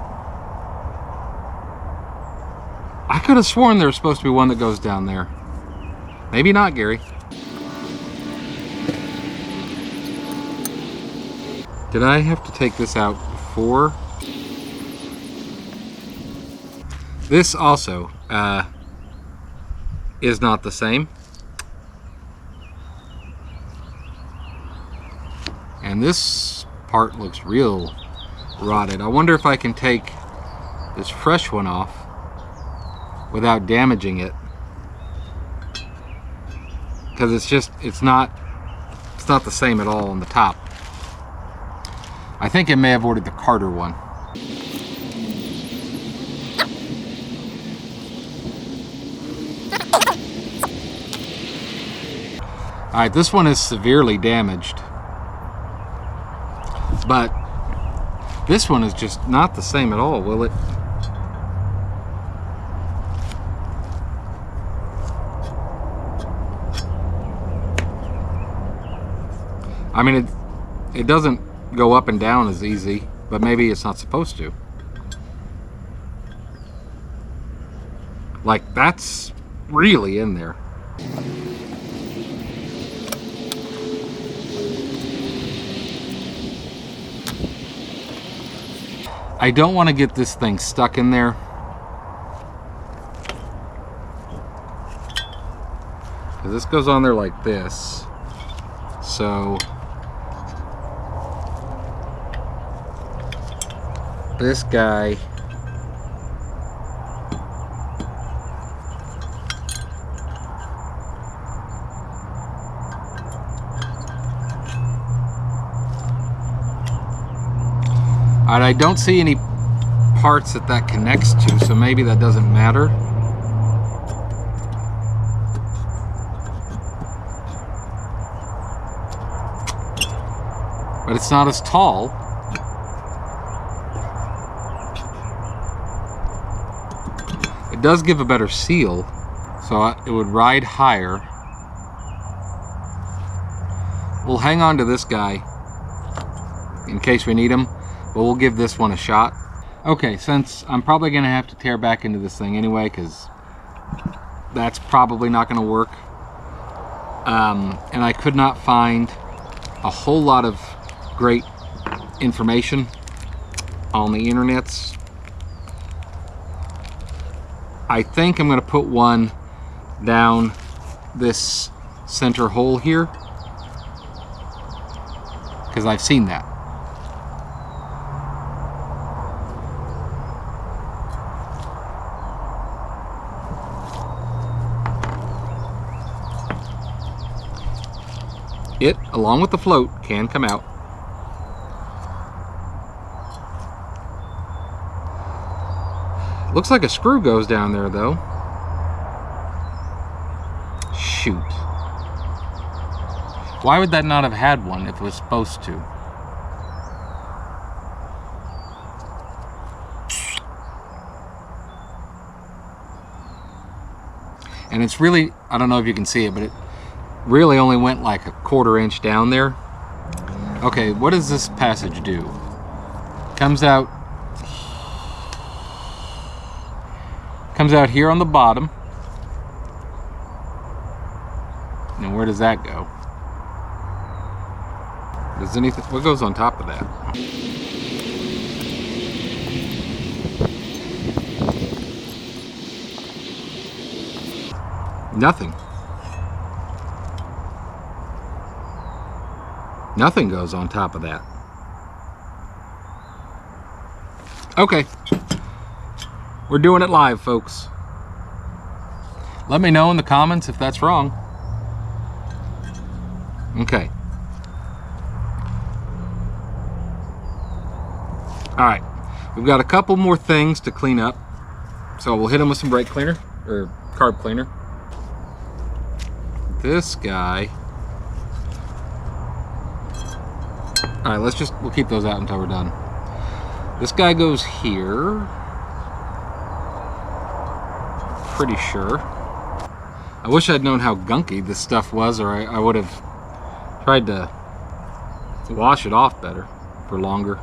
I could have sworn there was supposed to be one that goes down there. Maybe not, Gary. Did I have to take this out before? This also is not the same. And this part looks real rotted. I wonder if I can take this fresh one off without damaging it. Because it's not the same at all on the top. I think I may have ordered the Carter one. All right, this one is severely damaged, but this one is just not the same at all, will it? I mean, it doesn't go up and down as easy, but maybe it's not supposed to. Like, that's really in there. I don't want to get this thing stuck in there. Because this goes on there like this. So this guy and I don't see any parts that connects to, so maybe that doesn't matter. But it's not as tall. It does give a better seal, so it would ride higher. We'll hang on to this guy in case we need him, but we'll give this one a shot. Okay, since I'm probably gonna have to tear back into this thing anyway, because that's probably not gonna work. And I could not find a whole lot of great information on the internets. I think I'm gonna put one down this center hole here, because I've seen that. It, along with the float, can come out. Looks like a screw goes down there, though. Shoot. Why would that not have had one if it was supposed to? And it's really, I don't know if you can see it, but it really only went like a 1/4 inch down there. Okay, what does this passage do? Comes out here on the bottom. And where does that go? Does anything, what goes on top of that? Nothing. Nothing goes on top of that. Okay. We're doing it live, folks. Let me know in the comments if that's wrong. Okay. Alright. We've got a couple more things to clean up. So we'll hit them with some brake cleaner, or carb cleaner. This guy. All right, we'll keep those out until we're done. This guy goes here. Pretty sure. I wish I'd known how gunky this stuff was, or I would have tried to wash it off better for longer.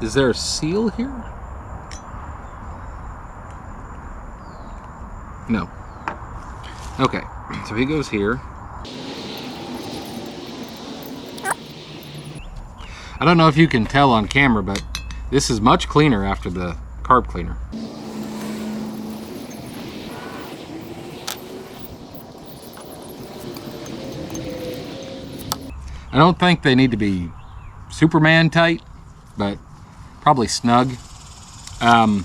Is there a seal here? No. Okay, so he goes here. I don't know if you can tell on camera, but this is much cleaner after the carb cleaner. I don't think they need to be Superman tight, but probably snug. I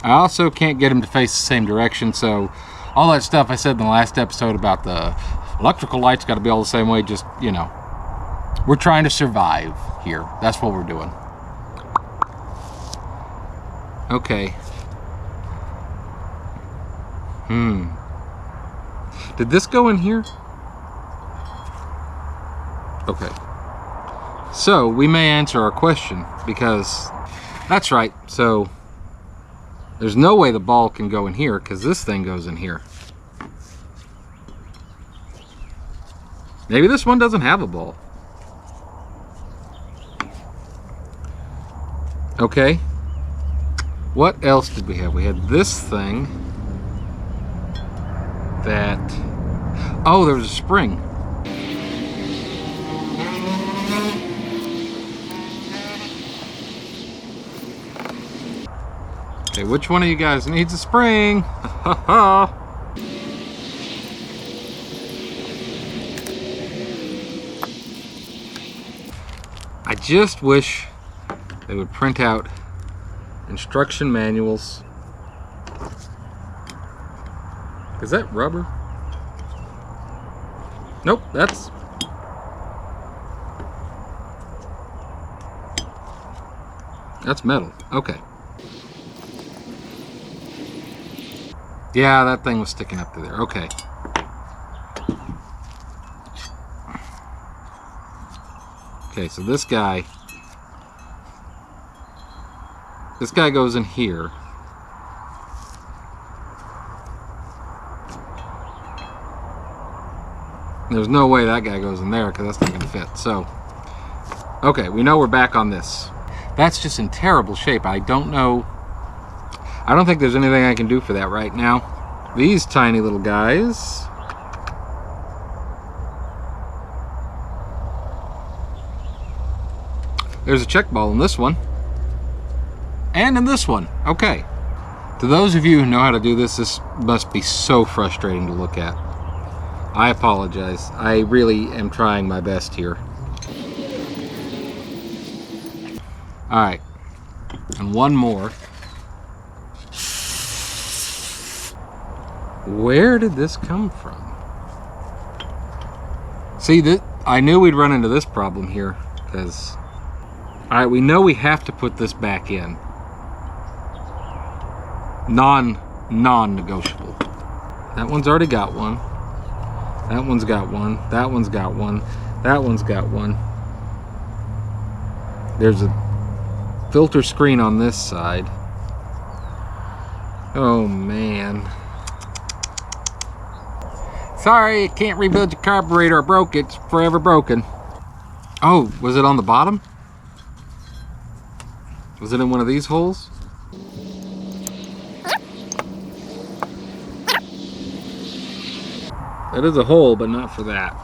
also can't get them to face the same direction, so all that stuff I said in the last episode about the electrical lights got to be all the same way, just, you know, we're trying to survive here. That's what we're doing. Okay, Did this go in here? Okay. So we may answer our question, because that's right. So there's no way the ball can go in here because this thing goes in here. Maybe this one doesn't have a ball. Okay. What else did we have? We had this thing that... Oh, there was a spring. Okay, which one of you guys needs a spring? Ha ha. I just wish they would print out instruction manuals. Is that rubber? Nope, that's... That's metal. Okay. Yeah, that thing was sticking up through there. Okay. Okay, so this guy goes in here. There's no way that guy goes in there because that's not going to fit. So, okay, we know we're back on this. That's just in terrible shape. I don't know. I don't think there's anything I can do for that right now. These tiny little guys. There's a check ball in this one. And in this one. Okay. To those of you who know how to do this, this must be so frustrating to look at. I apologize. I really am trying my best here. Alright. And one more. Where did this come from? See, I knew we'd run into this problem here, because... Alright, we know we have to put this back in. Non-negotiable. That one's already got one. That one's got one. That one's got one. That one's got one. There's a filter screen on this side. Oh, man. Sorry, you can't rebuild your carburetor. I broke it. It's forever broken. Oh, was it on the bottom? Was it in one of these holes? That is a hole, but not for that.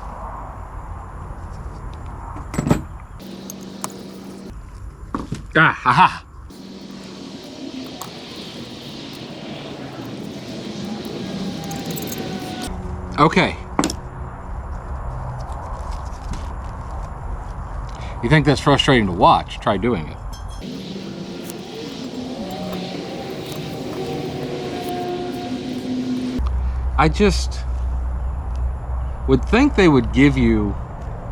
Ah, haha! Okay. You think that's frustrating to watch? Try doing it. I just would think they would give you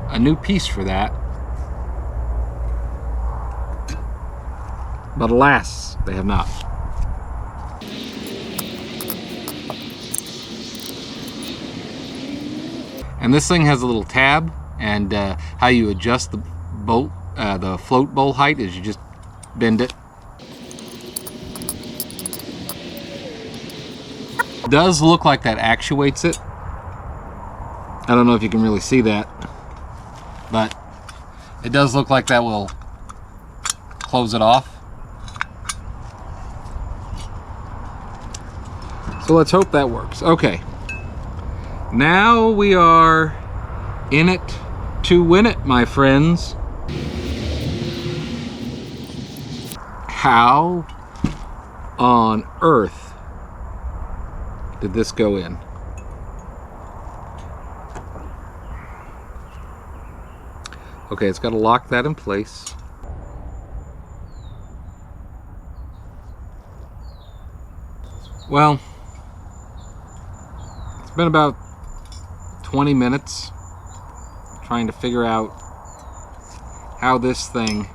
a new piece for that. But alas, they have not. And this thing has a little tab, and how you adjust the bolt, the float bowl height is you just bend it. It does look like that actuates it. I don't know if you can really see that, but it does look like that will close it off. So let's hope that works. Okay. Now we are in it to win it, my friends. How on earth did this go in? Okay, it's got to lock that in place. Well, it's been about 20 minutes trying to figure out how this thing,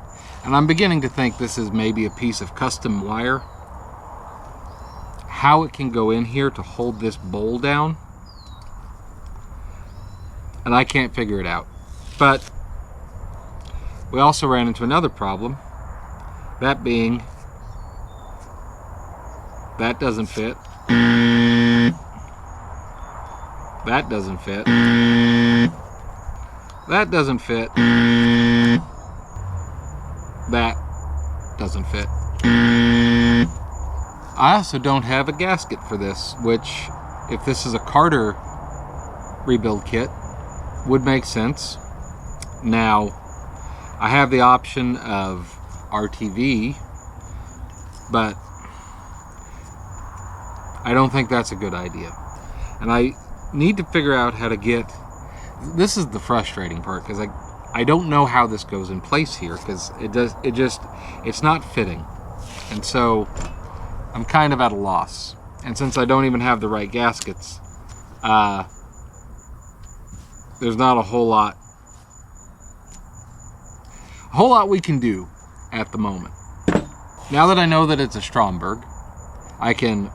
and I'm beginning to think this is maybe a piece of custom wire. how it can go in here to hold this bowl down, and I can't figure it out. But we also ran into another problem, that being that doesn't fit, that doesn't fit, that doesn't fit, that doesn't fit. I also don't have a gasket for this, which, if this is a Carter rebuild kit, would make sense. Now, I have the option of RTV, but I don't think that's a good idea. And I need to figure out how to get... This is the frustrating part, because I don't know how this goes in place here, because it's not fitting. And so I'm kind of at a loss. And since I don't even have the right gaskets, there's not a whole lot we can do at the moment. Now that I know that it's a Stromberg, I can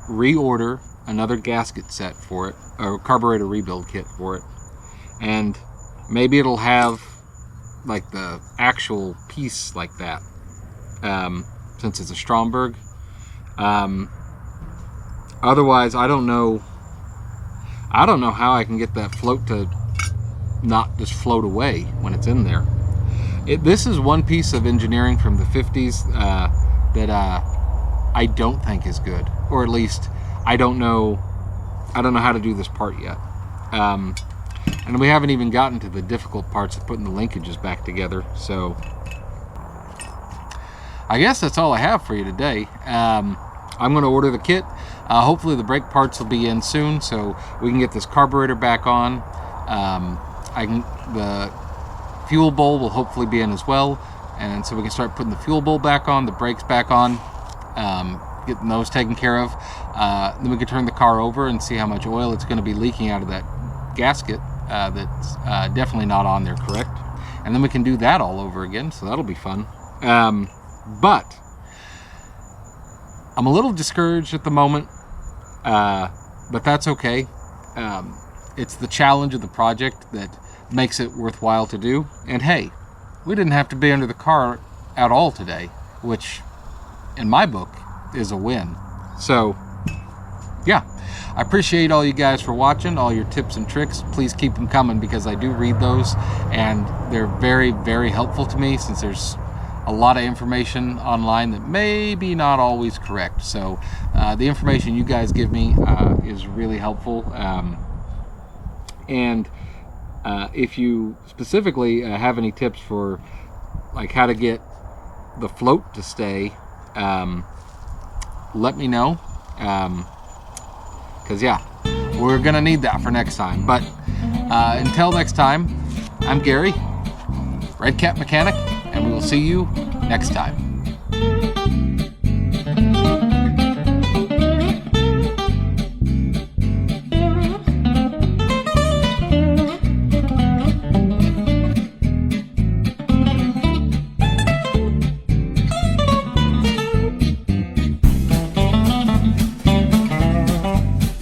reorder another gasket set for it, or carburetor rebuild kit for it, and maybe it'll have like the actual piece like that, since it's a Stromberg. Otherwise, I don't know how I can get that float to not just float away when it's in there. This is one piece of engineering from the 50s that I don't think is good, or at least I don't know how to do this part yet. And we haven't even gotten to the difficult parts of putting the linkages back together. So I guess that's all I have for you today. I'm going to order the kit. Hopefully the brake parts will be in soon, so we can get this carburetor back on. The fuel bowl will hopefully be in as well, and so we can start putting the fuel bowl back on, the brakes back on, getting those taken care of. Then we can turn the car over and see how much oil it's going to be leaking out of that gasket that's definitely not on there correct. And then we can do that all over again, so that'll be fun. But I'm a little discouraged at the moment, but that's okay. It's the challenge of the project that makes it worthwhile to do. And hey, we didn't have to be under the car at all today, which in my book is a win. So yeah, I appreciate all you guys for watching, all your tips and tricks. Please keep them coming, because I do read those, and they're very, very helpful to me, since there's a lot of information online that may be not always correct. So the information you guys give me is really helpful. And if you specifically have any tips for like how to get the float to stay, let me know, because yeah, we're gonna need that for next time. But until next time, I'm Gary, Red Cap Mechanic, and we will see you next time.